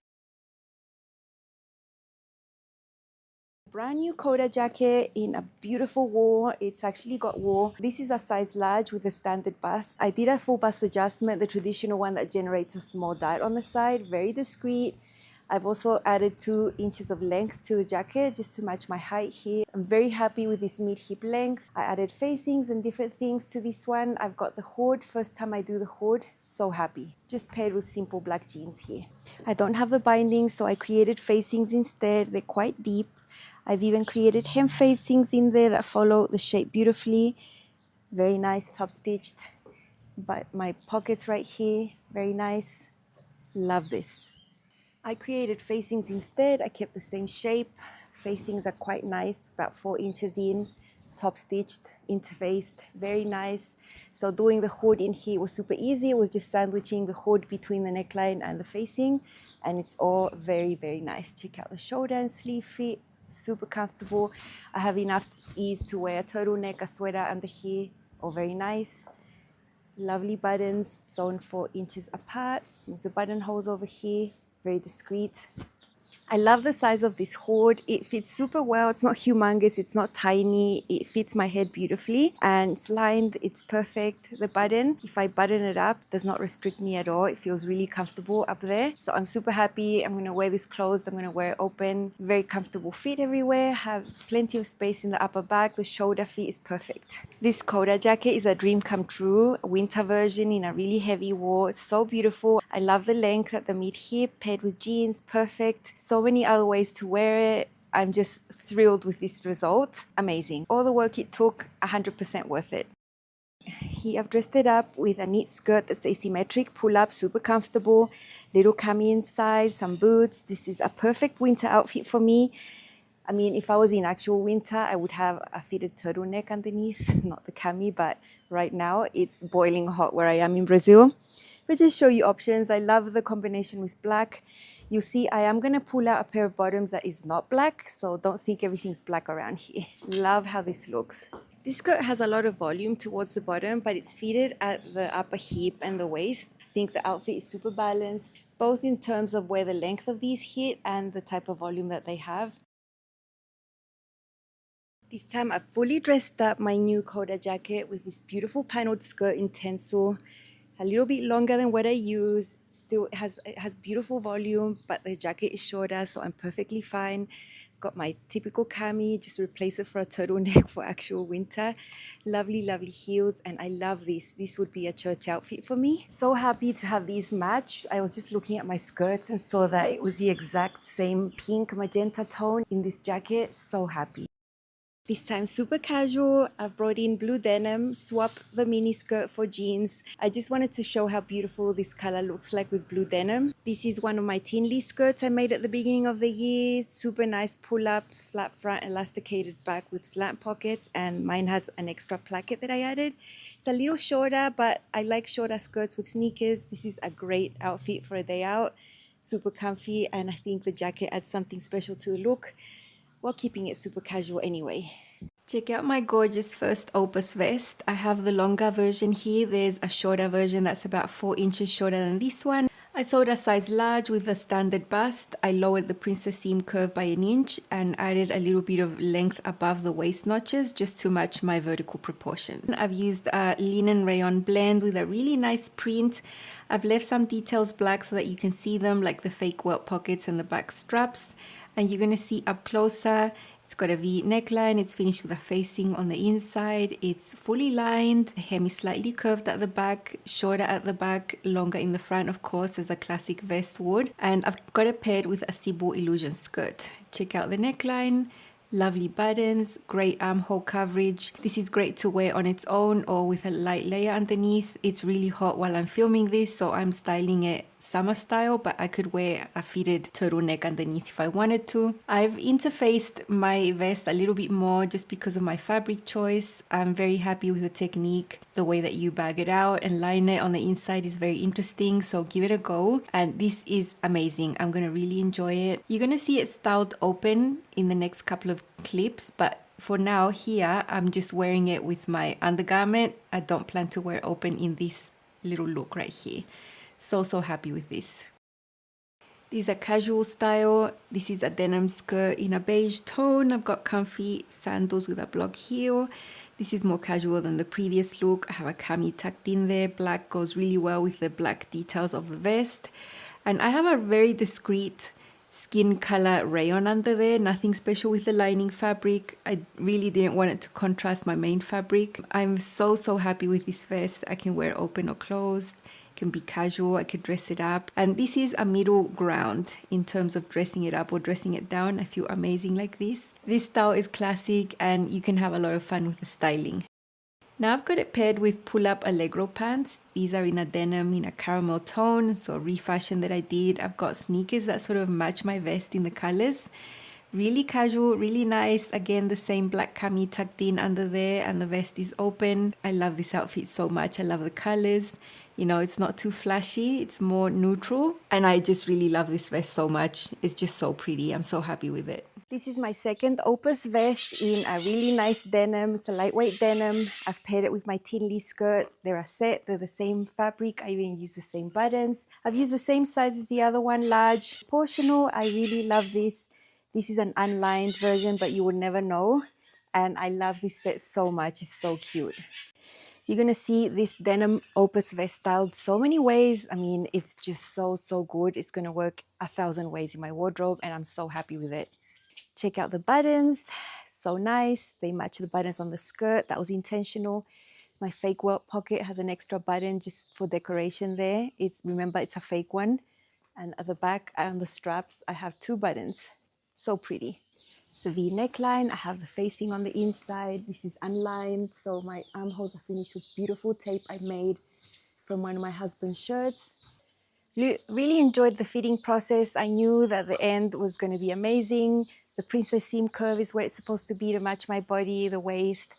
Brand new Coda jacket in a beautiful wool. It's actually got wool. This is a size large with a standard bust. I did a full bust adjustment, the traditional one that generates a small dot on the side, very discreet. I've also added 2 inches of length to the jacket just to match my height here. I'm very happy with this mid-hip length. I added facings and different things to this one. I've got the hood. First time I do the hood, so happy. Just paired with simple black jeans here. I don't have the binding, so I created facings instead. They're quite deep. I've even created hem facings in there that follow the shape beautifully. Very nice, top stitched. But my pockets right here, very nice. Love this. I created facings instead. I kept the same shape. Facings are quite nice, about 4 inches in, top stitched, interfaced, very nice. So doing the hood in here was super easy. It was just sandwiching the hood between the neckline and the facing, and it's all very, very nice. Check out the shoulder and sleeve fit. Super comfortable. I have enough ease to wear a turtleneck, a sweater under here. All very nice. Lovely buttons sewn 4 inches apart. There's the buttonholes over here. Very discreet. I love the size of this hood. It fits super well. It's not humongous. It's not tiny. It fits my head beautifully. And it's lined. It's perfect. The button, if I button it up, does not restrict me at all. It feels really comfortable up there. So I'm super happy. I'm going to wear this closed. I'm going to wear it open. Very comfortable fit everywhere. Have plenty of space in the upper back. The shoulder fit is perfect. This Coda jacket is a dream come true. A winter version in a really heavy wool. It's so beautiful. I love the length at the mid-hip, paired with jeans. Perfect. So many other ways to wear it. I'm just thrilled with this result. Amazing. All the work it took, 100% worth it. Here I've dressed it up with a knit skirt that's asymmetric, pull up, super comfortable, little cami inside, some boots. This is a perfect winter outfit for me. I mean, if I was in actual winter, I would have a fitted turtleneck underneath, not the cami, but right now it's boiling hot where I am in Brazil. But just show you options. I love the combination with black. You see, I am going to pull out a pair of bottoms that is not black, so don't think everything's black around here. Love how this looks. This skirt has a lot of volume towards the bottom, but it's fitted at the upper hip and the waist. I think the outfit is super balanced, both in terms of where the length of these hit and the type of volume that they have. This time I've fully dressed up my new Coda jacket with this beautiful paneled skirt in tencel. A little bit longer than what I use. Still it has beautiful volume, but the jacket is shorter, so I'm perfectly fine. Got my typical cami, just replace it for a turtleneck for actual winter. Lovely, lovely heels, and I love this. This would be a church outfit for me. So happy to have these match. I was just looking at my skirts and saw that it was the exact same pink magenta tone in this jacket. So happy. This time super casual. I've brought in blue denim, swap the mini skirt for jeans. I just wanted to show how beautiful this color looks like with blue denim. This is one of my thinly skirts I made at the beginning of the year. Super nice pull up, flat front, elasticated back with slant pockets, and mine has an extra placket that I added. It's a little shorter, but I like shorter skirts with sneakers. This is a great outfit for a day out. Super comfy, and I think the jacket adds something special to the look, while keeping it super casual anyway. Check out my gorgeous first Opus vest. I have the longer version here. There's a shorter version that's about 4 inches shorter than this one. I sewed a size large with a standard bust. I lowered the princess seam curve by 1 inch and added a little bit of length above the waist notches just to match my vertical proportions. I've used a linen rayon blend with a really nice print. I've left some details black so that you can see them, like the fake welt pockets and the back straps. And you're going to see up closer, it's got a V neckline, it's finished with a facing on the inside, it's fully lined, the hem is slightly curved at the back, shorter at the back, longer in the front of course as a classic vest would. And I've got it paired with a Cebu illusion skirt. Check out the neckline. Lovely buttons, great armhole coverage. This is great to wear on its own or with a light layer underneath. It's really hot while I'm filming this, so I'm styling it summer style, but I could wear a fitted turtleneck underneath if I wanted to. I've interfaced my vest a little bit more just because of my fabric choice. I'm very happy with the technique. The way that you bag it out and line it on the inside is very interesting, so give it a go. And this is amazing. I'm gonna really enjoy it. You're gonna see it styled open in the next couple of clips, but for now here I'm just wearing it with my undergarment. I don't plan to wear open in this little look right here. So happy with this. These are casual style. This is a denim skirt in a beige tone. I've got comfy sandals with a block heel. This is more casual than the previous look. I have a cami tucked in there. Black goes really well with the black details of the vest. And I have a very discreet skin color rayon under there. Nothing special with the lining fabric. I really didn't want it to contrast my main fabric. I'm so happy with this vest. I can wear open or closed. Can be casual, I could dress it up, and this is a middle ground in terms of dressing it up or dressing it down. I feel amazing like this. This style is classic and you can have a lot of fun with the styling. Now I've got it paired with pull-up Allegro pants. These are in a denim in a caramel tone, so a refashion that I did. I've got sneakers that sort of match my vest in the colors. Really casual, really nice. Again, the same black cami tucked in under there and the vest is open. I love this outfit so much. I love the colors. You know, it's not too flashy, it's more neutral. And I just really love this vest so much. It's just so pretty. I'm so happy with it. This is my second Opus vest in a really nice denim. It's a lightweight denim. I've paired it with my thinly skirt. They're a set, they're the same fabric. I even use the same buttons. I've used the same size as the other one, large. Proportional, I really love this. This is an unlined version, but you would never know. And I love this set so much. It's so cute. You're going to see this denim Opus vest styled so many ways. I mean, it's just so good. It's going to work 1,000 ways in my wardrobe, and I'm so happy with it. Check out the buttons. So nice. They match the buttons on the skirt. That was intentional. My fake welt pocket has an extra button just for decoration there. Remember, it's a fake one. And at the back, on the straps, I have 2 buttons. So pretty. It's a V neckline. I have the facing on the inside. This is unlined, so my armholes are finished with beautiful tape I made from one of my husband's shirts. Really enjoyed the fitting process. I knew that the end was going to be amazing. The princess seam curve is where it's supposed to be to match my body, the waist.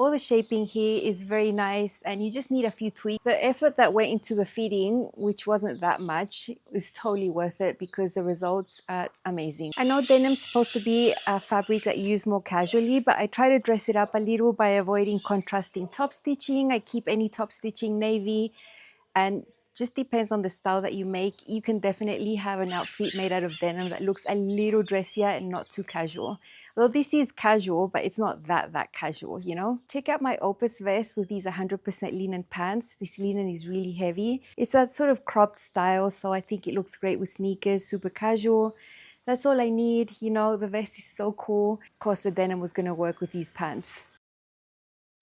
All the shaping here is very nice and you just need a few tweaks. The effort that went into the fitting, which wasn't that much, is totally worth it because the results are amazing. I know denim's supposed to be a fabric that you use more casually, but I try to dress it up a little by avoiding contrasting top stitching. I keep any top stitching navy, and just depends on the style that you make. You can definitely have an outfit made out of denim that looks a little dressier and not too casual. Though this is casual, but it's not that casual, you know? Check out my Opus vest with these 100% linen pants. This linen is really heavy. It's a sort of cropped style, so I think it looks great with sneakers, super casual. That's all I need, you know, the vest is so cool. Of course, the denim was gonna work with these pants.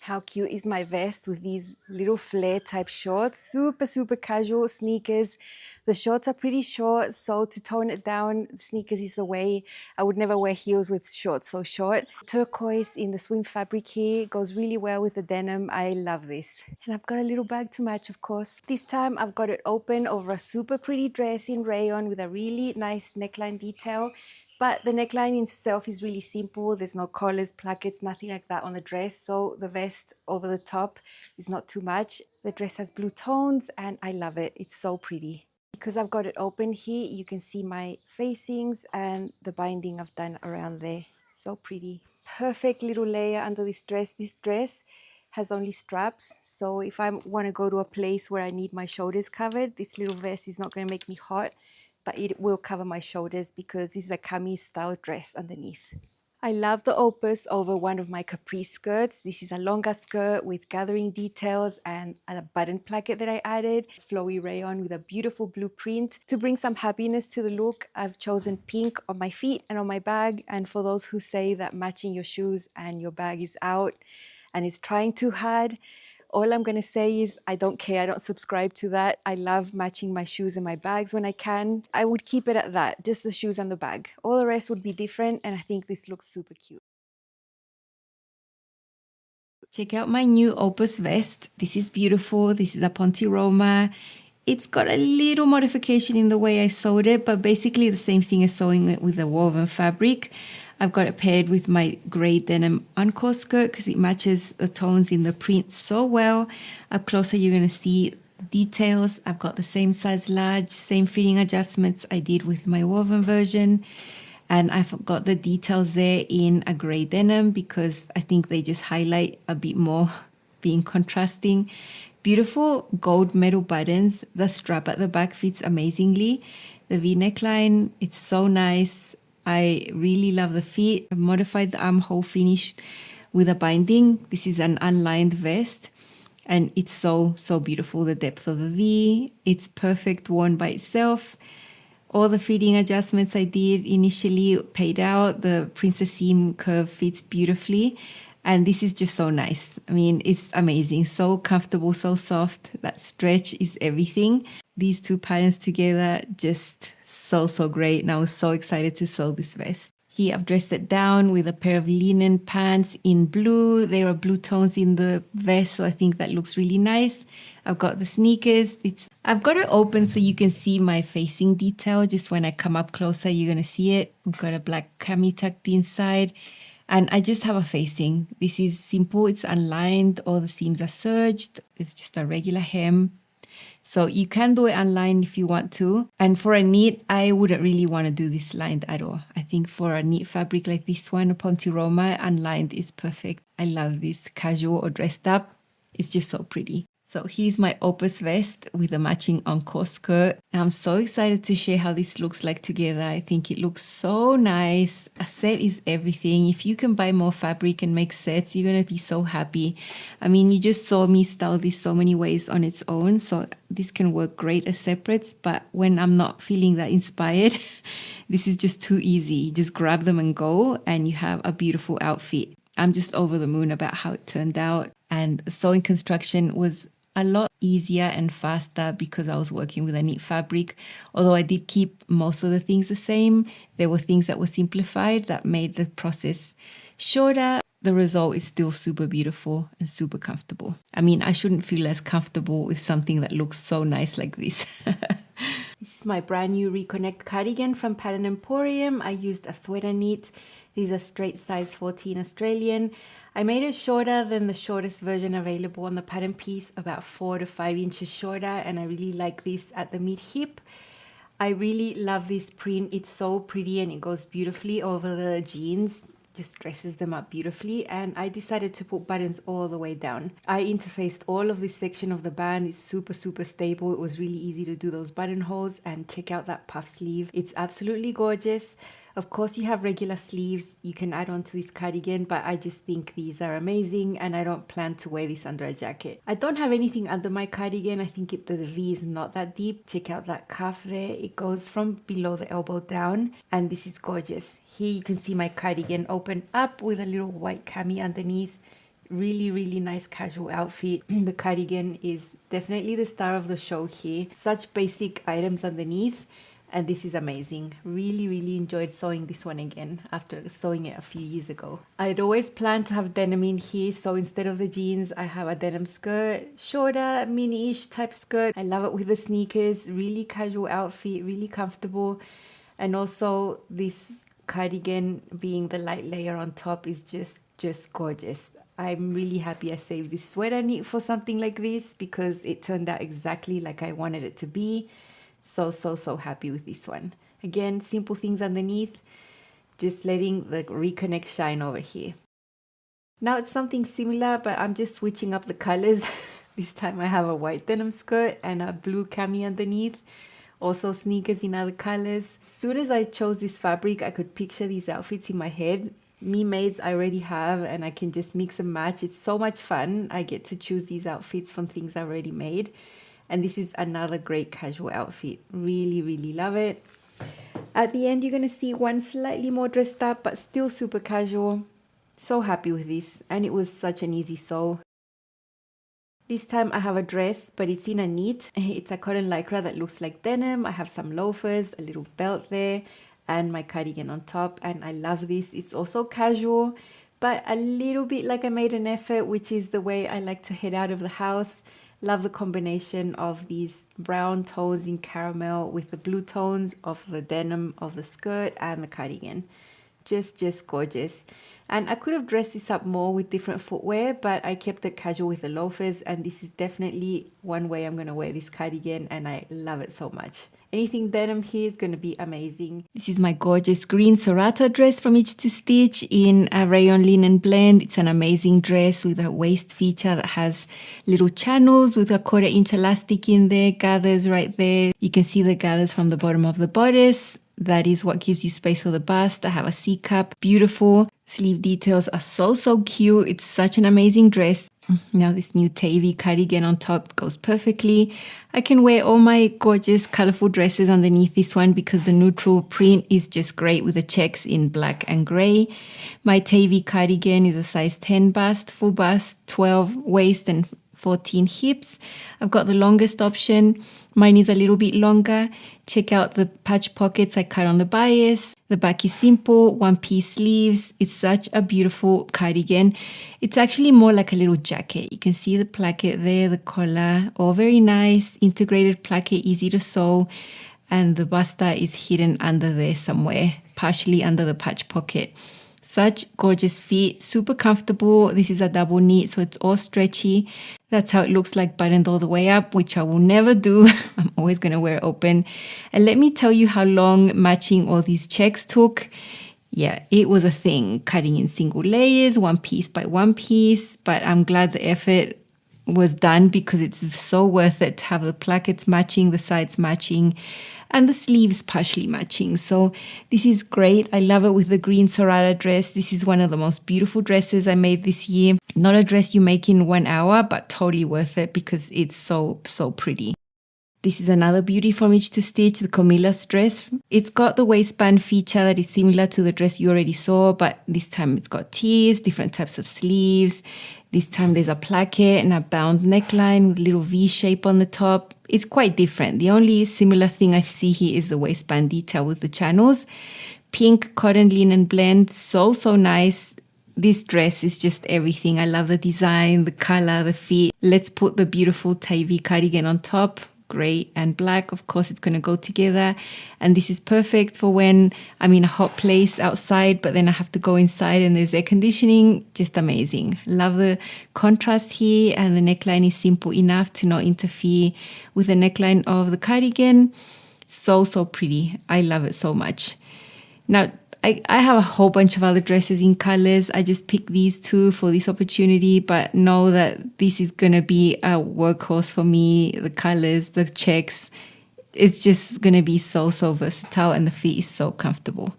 How cute is my vest with these little flare type shorts? Super casual sneakers. The shorts are pretty short, so to tone it down, sneakers is the way. I would never wear heels with shorts so short. Turquoise in the swim fabric here goes really well with the denim. I love this. And I've got a little bag to match, of course. This time I've got it open over a super pretty dress in rayon with a really nice neckline detail. But the neckline itself is really simple. There's no collars, plackets, nothing like that on the dress. So the vest over the top is not too much. The dress has blue tones and I love it. It's so pretty. Because I've got it open here, you can see my facings and the binding I've done around there. So pretty. Perfect little layer under this dress. This dress has only straps. So if I want to go to a place where I need my shoulders covered, this little vest is not going to make me hot. But it will cover my shoulders because this is a camise style dress underneath. I love the Opus over one of my caprice skirts. This is a longer skirt with gathering details and a button placket that I added. Flowy rayon with a beautiful blue print. To bring some happiness to the look, I've chosen pink on my feet and on my bag. And for those who say that matching your shoes and your bag is out and is trying too hard, all I'm going to say is I don't care. I don't subscribe to that. I love matching my shoes and my bags when I can. I would keep it at that, just the shoes and the bag. All the rest would be different, and I think this looks super cute. Check out my new Opus vest. This is beautiful. This is a ponte Roma. It's got a little modification in the way I sewed it, but basically the same thing as sewing it with a woven fabric. I've got it paired with my grey denim encore skirt because it matches the tones in the print so well. Up closer, you're going to see details. I've got the same size large, same fitting adjustments I did with my woven version. And I've got the details there in a grey denim because I think they just highlight a bit more, being contrasting. Beautiful gold metal buttons. The strap at the back fits amazingly. The V neckline, it's so nice. I really love the fit. I've modified the armhole finish with a binding. This is an unlined vest and it's so beautiful. The depth of the V, it's perfect worn by itself. All the fitting adjustments I did initially paid out. The princess seam curve fits beautifully. And this is just so nice. I mean, it's amazing. So comfortable, so soft. That stretch is everything. These two patterns together, just so great. And I was so excited to sew this vest. Here I've dressed it down with a pair of linen pants in blue. There are blue tones in the vest, so I think that looks really nice. I've got the sneakers. I've got it open so you can see my facing detail. Just when I come up closer, you're going to see it. I've got a black cami tucked inside. And I just have a facing. This is simple. It's unlined. All the seams are serged. It's just a regular hem. So you can do it unlined if you want to. And for a knit, I wouldn't really want to do this lined at all. I think for a knit fabric like this one, a ponte Roma, unlined is perfect. I love this casual or dressed up. It's just so pretty. So here's my Opus vest with a matching encore skirt. I'm so excited to share how this looks like together. I think it looks so nice. A set is everything. If you can buy more fabric and make sets, you're going to be so happy. I mean, you just saw me style this so many ways on its own. So this can work great as separates. But when I'm not feeling that inspired, this is just too easy. You just grab them and go and you have a beautiful outfit. I'm just over the moon about how it turned out. And sewing construction was a lot easier and faster because I was working with a knit fabric. Although I did keep most of the things the same, there were things that were simplified that made the process shorter. The result is still super beautiful and super comfortable. I mean, I shouldn't feel less comfortable with something that looks so nice like this. This is my brand new Reconnect cardigan from Pattern Emporium. I used a sweater knit. These are straight size 14 Australian. I made it shorter than the shortest version available on the pattern piece, about 4 to 5 inches shorter, and I really like this at the mid hip. I really love this print. It's so pretty and it goes beautifully over the jeans. Just dresses them up beautifully, and I decided to put buttons all the way down. I interfaced all of this section of the band. It's super stable. It was really easy to do those buttonholes, and check out that puff sleeve. It's absolutely gorgeous. Of course, you have regular sleeves you can add on to this cardigan, but I just think these are amazing and I don't plan to wear this under a jacket. I don't have anything under my cardigan. I think the V is not that deep. Check out that cuff there. It goes from below the elbow down, and this is gorgeous. Here you can see my cardigan open up with a little white cami underneath. Really nice casual outfit. The cardigan is definitely the star of the show here. Such basic items underneath. And this is amazing. Really enjoyed sewing this one again after sewing it a few years ago. I'd always planned to have denim in here, so instead of the jeans, I have a denim skirt, shorter, mini-ish type skirt. I love it with the sneakers. Really casual outfit, really comfortable. And also this cardigan being the light layer on top is just gorgeous. I'm really happy I saved this sweater knit for something like this because it turned out exactly like I wanted it to be. So happy with this one. Again, simple things underneath, just letting the Reconnect shine over here. Now it's something similar, but I'm just switching up the colors. This time I have a white denim skirt and a blue cami underneath. Also sneakers in other colors. As soon as I chose this fabric, I could picture these outfits in my head. Me maids I already have, and I can just mix and match. It's so much fun. I get to choose these outfits from things I already made. And this is another great casual outfit. Really love it. At the end, you're going to see one slightly more dressed up, but still super casual. So happy with this. And it was such an easy sew. This time I have a dress, but it's in a knit. It's a cotton lycra that looks like denim. I have some loafers, a little belt there, and my cardigan on top. And I love this. It's also casual, but a little bit like I made an effort, which is the way I like to head out of the house. Love the combination of these brown tones in caramel with the blue tones of the denim of the skirt and the cardigan. Just gorgeous. And I could have dressed this up more with different footwear, but I kept it casual with the loafers, and this is definitely one way I'm going to wear this cardigan, and I love it so much. Anything denim here is going to be amazing. This is my gorgeous green Sorata dress from Itch to Stitch in a rayon linen blend. It's an amazing dress with a waist feature that has little channels with a 1/4 inch elastic in there, gathers right there. You can see the gathers from the bottom of the bodice. That is what gives you space for the bust. I have a C cup, beautiful. Sleeve details are so cute. It's such an amazing dress. Now this new Teifi cardigan on top goes perfectly. I can wear all my gorgeous colorful dresses underneath this one because the neutral print is just great with the checks in black and gray. My Teifi cardigan is a size 10 bust, full bust, 12 waist and 14 hips. I've got the longest option. Mine is a little bit longer. Check out the patch pockets I cut on the bias. The back is simple, one-piece sleeves. It's such a beautiful cardigan. It's actually more like a little jacket. You can see the placket there, the collar, all very nice. Integrated placket, easy to sew. And the buster is hidden under there somewhere, partially under the patch pocket. Such gorgeous fit, super comfortable. This is a double knit, so it's all stretchy. That's how it looks like buttoned all the way up, which I will never do. I'm always going to wear it open. And let me tell you how long matching all these checks took. Yeah, it was a thing, cutting in single layers, one piece by one piece. But I'm glad the effort was done because it's so worth it to have the plackets matching, the sides matching, and the sleeves partially matching. So this is great. I love it with the green Sorata dress. This is one of the most beautiful dresses I made this year. Not a dress you make in 1 hour, but totally worth it because it's so pretty. This is another beauty from Itch to Stitch, the Camilla's dress. It's got the waistband feature that is similar to the dress you already saw, but this time it's got tees, different types of sleeves. This time there's a placket and a bound neckline with a little V shape on the top. It's quite different. The only similar thing I see here is the waistband detail with the channels. Pink cotton linen blend, so nice. This dress is just everything. I love the design, the color, the fit. Let's put the beautiful Teifi cardigan on top. grey and black. Of course, it's going to go together. And this is perfect for when I'm in a hot place outside, but then I have to go inside and there's air conditioning. Just amazing. Love the contrast here, and the neckline is simple enough to not interfere with the neckline of the cardigan. So pretty. I love it so much. Now, I have a whole bunch of other dresses in colors. I just picked these two for this opportunity, but know that this is going to be a workhorse for me. The colors, the checks, it's just going to be so versatile, and the fit is so comfortable.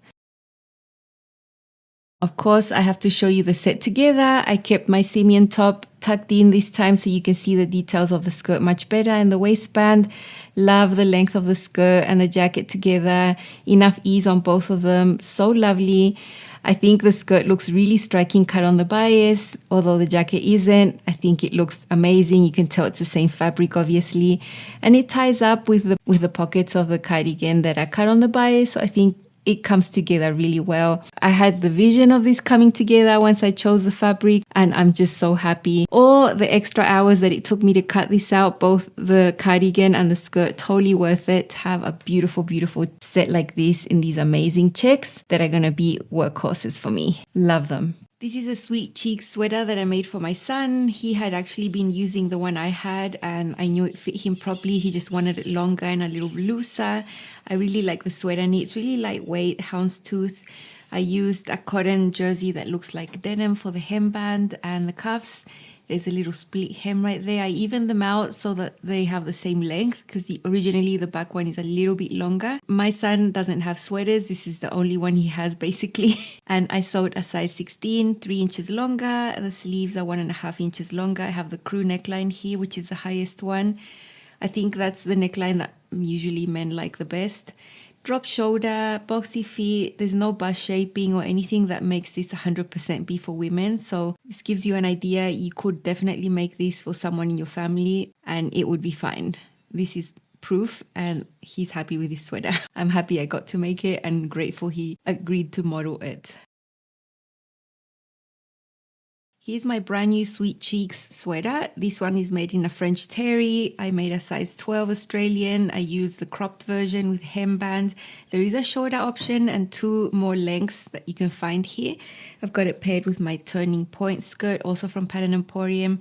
Of course, I have to show you the set together. I kept my simian top tucked in this time so you can see the details of the skirt much better, and the waistband. Love the length of the skirt and the jacket together. Enough ease on both of them. So lovely. I think the skirt looks really striking cut on the bias, although the jacket isn't. I think it looks amazing. You can tell it's the same fabric, obviously. And it ties up with the pockets of the cardigan that are cut on the bias. So I think it comes together really well. I had the vision of this coming together once I chose the fabric, and I'm just so happy. All the extra hours that it took me to cut this out, both the cardigan and the skirt, totally worth it to have a beautiful set like this in these amazing checks that are going to be workhorses for me. Love them. This is a sweet cheek sweater that I made for my son. He had actually been using the one I had, and I knew it fit him properly. He just wanted it longer and a little looser. I really like the sweater knit. It's really lightweight, houndstooth. I used a cotton jersey that looks like denim for the hemband and the cuffs. There's a little split hem right there. I evened them out so that they have the same length, because originally the back one is a little bit longer. My son doesn't have sweaters. This is the only one he has basically. And I sewed a size 16, 3 inches longer. The sleeves are 1.5 inches longer. I have the crew neckline here, which is the highest one. I think that's the neckline that usually men like the best. Drop shoulder, boxy fit. There's no bust shaping or anything that makes this 100% be for women. So this gives you an idea. You could definitely make this for someone in your family and it would be fine. This is proof, and he's happy with his sweater. I'm happy I got to make it and grateful he agreed to model it. Here's my brand new Sweet Cheeks sweater. This one is made in a French terry. I made a size 12 Australian. I used the cropped version with hemband. There is a shorter option and 2 more lengths that you can find here. I've got it paired with my turning point skirt, also from Pattern Emporium.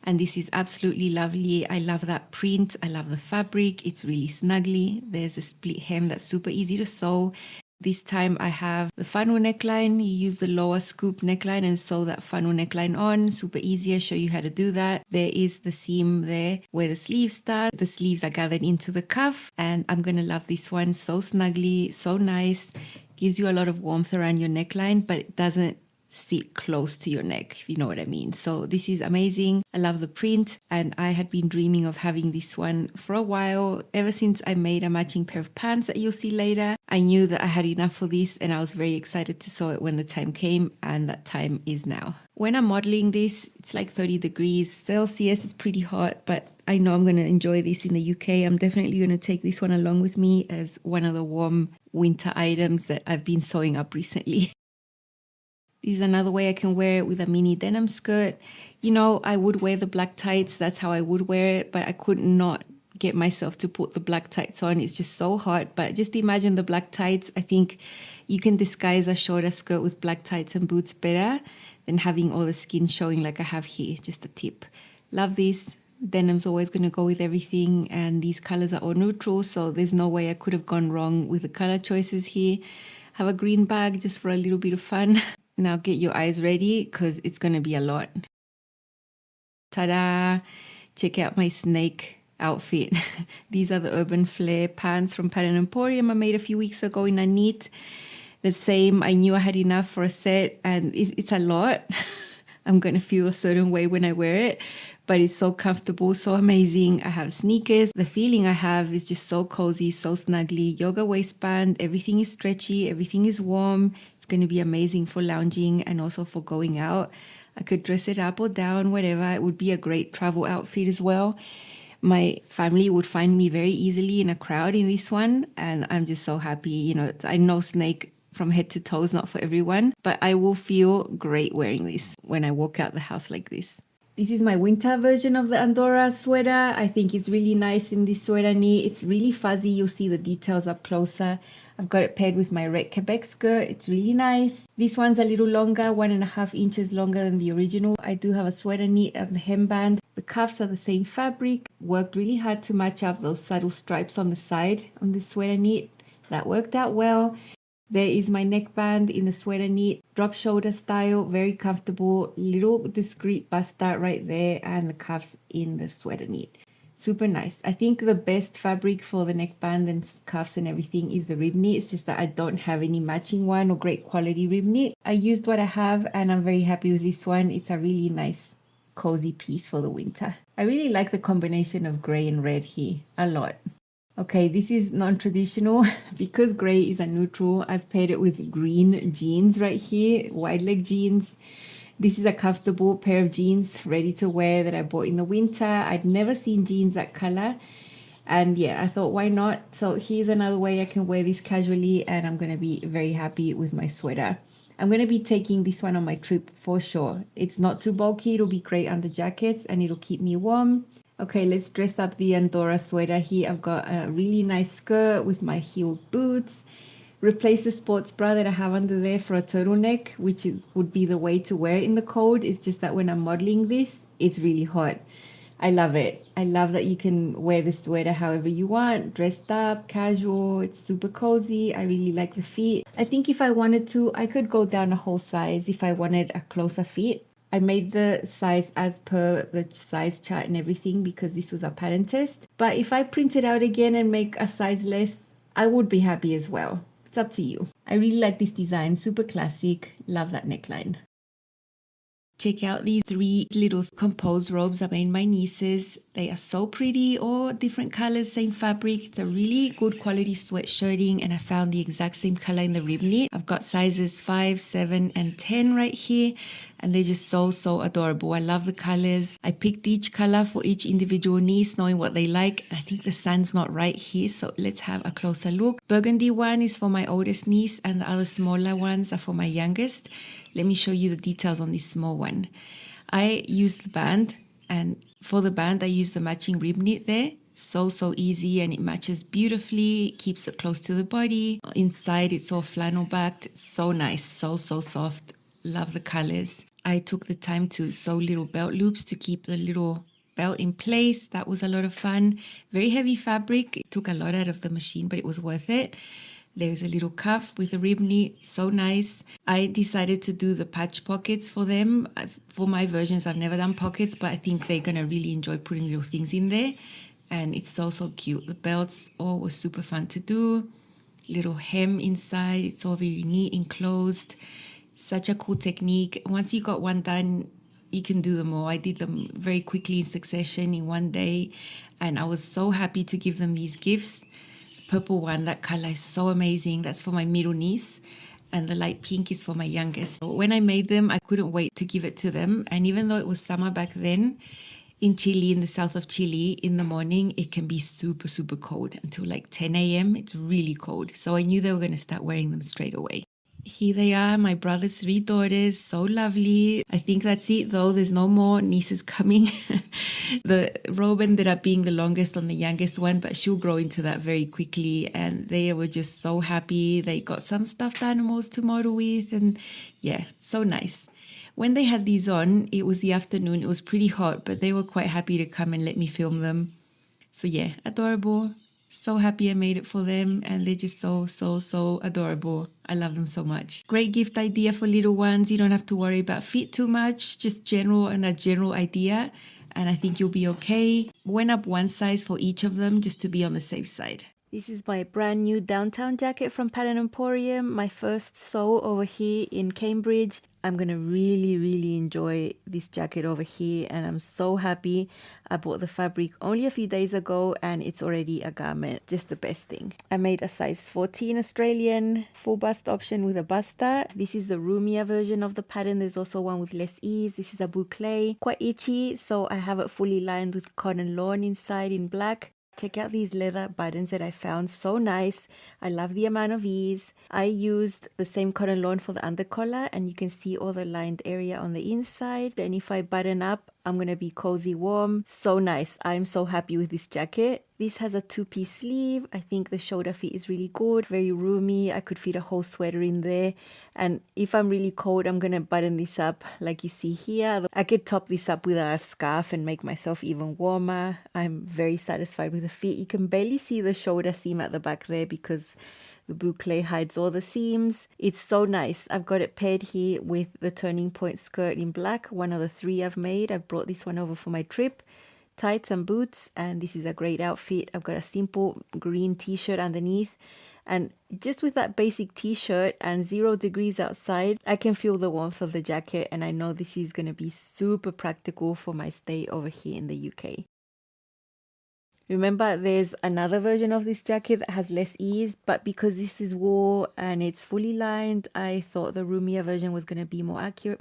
And this is absolutely lovely. I love that print. I love the fabric. It's really snuggly. There's a split hem that's super easy to sew. This time I have the funnel neckline. You use the lower scoop neckline and sew that funnel neckline on. Super easy. I'll show you how to do that. There is the seam there where the sleeves start. The sleeves are gathered into the cuff, and I'm going to love this one. So snuggly, so nice. Gives you a lot of warmth around your neckline, but it doesn't sit close to your neck, if you know what I mean. So this is amazing. I love the print, and I had been dreaming of having this one for a while. Ever since I made a matching pair of pants that you'll see later, I knew that I had enough for this, and I was very excited to sew it when the time came, and that time is now. When I'm modeling this, it's like 30 degrees Celsius. It's pretty hot, but I know I'm going to enjoy this in the UK. I'm definitely going to take this one along with me as one of the warm winter items that I've been sewing up recently. This is another way I can wear it with a mini denim skirt. You know, I would wear the black tights. That's how I would wear it, but I could not get myself to put the black tights on. It's just so hot. But just imagine the black tights. I think you can disguise a shorter skirt with black tights and boots better than having all the skin showing like I have here. Just a tip. Love this. Denim's always going to go with everything, and these colors are all neutral, so there's no way I could have gone wrong with the color choices here. Have a green bag just for a little bit of fun. Now get your eyes ready because it's going to be a lot. Ta-da! Check out my snake outfit. These are the Urban Flare pants from Pattern Emporium I made a few weeks ago in a knit. The same, I knew I had enough for a set, and it's a lot. I'm going to feel a certain way when I wear it, but it's so comfortable, so amazing. I have sneakers. The feeling I have is just so cozy, so snuggly. Yoga waistband, everything is stretchy, everything is warm. It's going to be amazing for lounging and also for going out. I could dress it up or down, whatever. It would be a great travel outfit as well. My family would find me very easily in a crowd in this one, and I'm just so happy. You know, I know snake from head to toe is not for everyone, but I will feel great wearing this when I walk out the house like this. This is my winter version of the Andorra sweater. I think it's really nice in this sweater knit. It's really fuzzy. You'll see the details up closer. I've got it paired with my red Quebec skirt. It's really nice. This one's a little longer, 1.5 inches longer than the original. I do have a sweater knit of the hemband. The cuffs are the same fabric. Worked really hard to match up those subtle stripes on the side on the sweater knit. That worked out well. There is my neckband in the sweater knit, drop shoulder style, very comfortable, little discreet bust dart right there, and the cuffs in the sweater knit. Super nice. I think the best fabric for the neckband and cuffs and everything is the rib knit. It's just that I don't have any matching one or great quality rib knit. I used what I have and I'm very happy with this one. It's a really nice cozy piece for the winter. I really like the combination of grey and red here a lot. Okay, this is non-traditional because grey is a neutral. I've paired it with green jeans right here, wide leg jeans. This is a comfortable pair of jeans ready to wear that I bought in the winter. I'd never seen jeans that color. And yeah, I thought, why not? So here's another way I can wear this casually and I'm going to be very happy with my sweater. I'm going to be taking this one on my trip for sure. It's not too bulky. It'll be great under jackets and it'll keep me warm. Okay, let's dress up the Andorra sweater here. I've got a really nice skirt with my heeled boots. Replace the sports bra that I have under there for a turtleneck, which would be the way to wear it in the cold. It's just that when I'm modeling this, it's really hot. I love it. I love that you can wear the sweater however you want, dressed up, casual. It's super cozy. I really like the fit. I think if I wanted to, I could go down a whole size if I wanted a closer fit. I made the size as per the size chart and everything because this was a pattern test. But if I print it out again and make a size less, I would be happy as well. It's up to you. I really like this design, super classic. Love that neckline. Check out these 3 little Compos robes I made my nieces. They are so pretty, all different colors, same fabric. It's a really good quality sweatshirting and I found the exact same color in the rib knit. I've got sizes 5, 7 and 10 right here and they're just so adorable. I love the colors. I picked each color for each individual niece knowing what they like. I think the sun's not right here, so let's have a closer look. Burgundy one is for my oldest niece and the other smaller ones are for my youngest. Let me show you the details on this small one. I used the band and for the band I used the matching rib knit there. So easy and it matches beautifully, keeps it close to the body. Inside it's all flannel backed, so nice, so soft. Love the colors. I took the time to sew little belt loops to keep the little belt in place. That was a lot of fun. Very heavy fabric. It took a lot out of the machine, but it was worth it. There's a little cuff with a rib knit, so nice. I decided to do the patch pockets for them. For my versions, I've never done pockets, but I think they're going to really enjoy putting little things in there. And it's so cute. The belts all was super fun to do. Little hem inside. It's all very neat, enclosed. Such a cool technique. Once you got one done, you can do them more. I did them very quickly in succession in one day. And I was so happy to give them these gifts. Purple one, that color is so amazing. That's for my middle niece and the light pink is for my youngest. So when I made them, I couldn't wait to give it to them. And even though it was summer back then, in Chile, in the south of Chile, in the morning, it can be super cold until like 10 a.m. It's really cold. So I knew they were going to start wearing them straight away. Here they are, my brother's 3 daughters, so lovely. I think that's it though, there's no more nieces coming. The robe ended up being the longest on the youngest one, but she'll grow into that very quickly and they were just so happy. They got some stuffed animals to model with and yeah, so nice. When they had these on, it was the afternoon, it was pretty hot, but they were quite happy to come and let me film them. So yeah, adorable. So happy I made it for them and they're just so adorable. I love them so much. Great gift idea for little ones. You don't have to worry about fit too much, just a general idea. And I think you'll be okay. Went up one size for each of them just to be on the safe side. This is my brand new downtown jacket from Pattern Emporium. My first sew over here in Cambridge. I'm going to really enjoy this jacket over here and I'm so happy. I bought the fabric only a few days ago and it's already a garment. Just the best thing. I made a size 14 Australian full bust option with a buster. This is the roomier version of the pattern. There's also one with less ease. This is a boucle. Quite itchy, so I have it fully lined with cotton lawn inside in black. Check out these leather buttons that I found, so nice. I love the amount of ease. I used the same cotton lawn for the undercollar and you can see all the lined area on the inside. And if I button up, I'm gonna be cozy warm. So nice. I'm so happy with this jacket. This has a 2-piece sleeve. I think the shoulder fit is really good, very roomy. I could fit a whole sweater in there. And if I'm really cold, I'm gonna button this up like you see here. I could top this up with a scarf and make myself even warmer. I'm very satisfied with the fit. You can barely see the shoulder seam at the back there because the boucle hides all the seams. It's so nice. I've got it paired here with the turning point skirt in black, one of the 3 I've made. I brought this one over for my trip. Tights and boots, and this is a great outfit. I've got a simple green t-shirt underneath, and just with that basic t-shirt and 0 degrees outside, I can feel the warmth of the jacket, and I know this is going to be super practical for my stay over here in the UK. Remember, there's another version of this jacket that has less ease, but because this is wool and it's fully lined, I thought the roomier version was going to be more accurate,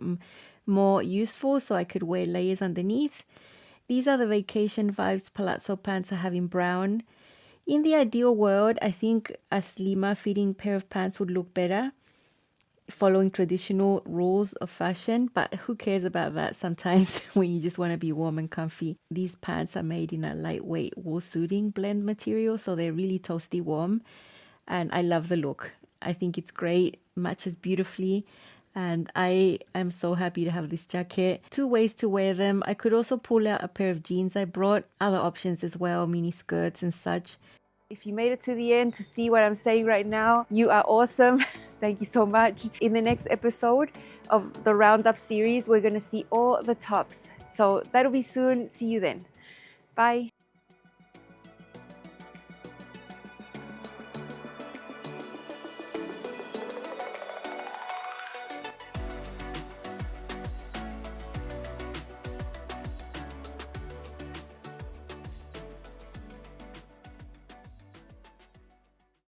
more useful, so I could wear layers underneath. These are the vacation vibes palazzo pants I have in brown. In the ideal world, I think a slimmer fitting pair of pants would look better, following traditional rules of fashion, but who cares about that sometimes when you just want to be warm and comfy. These pants are made in a lightweight wool suiting blend material, so they're really toasty warm, and I love the look. I think it's great, matches beautifully, and I am so happy to have this jacket. 2 ways to wear them. I could also pull out a pair of jeans I brought, other options as well, mini skirts and such. If you made it to the end to see what I'm saying right now, you are awesome. Thank you so much. In the next episode of the Roundup series, we're going to see all the tops. So that'll be soon. See you then. Bye.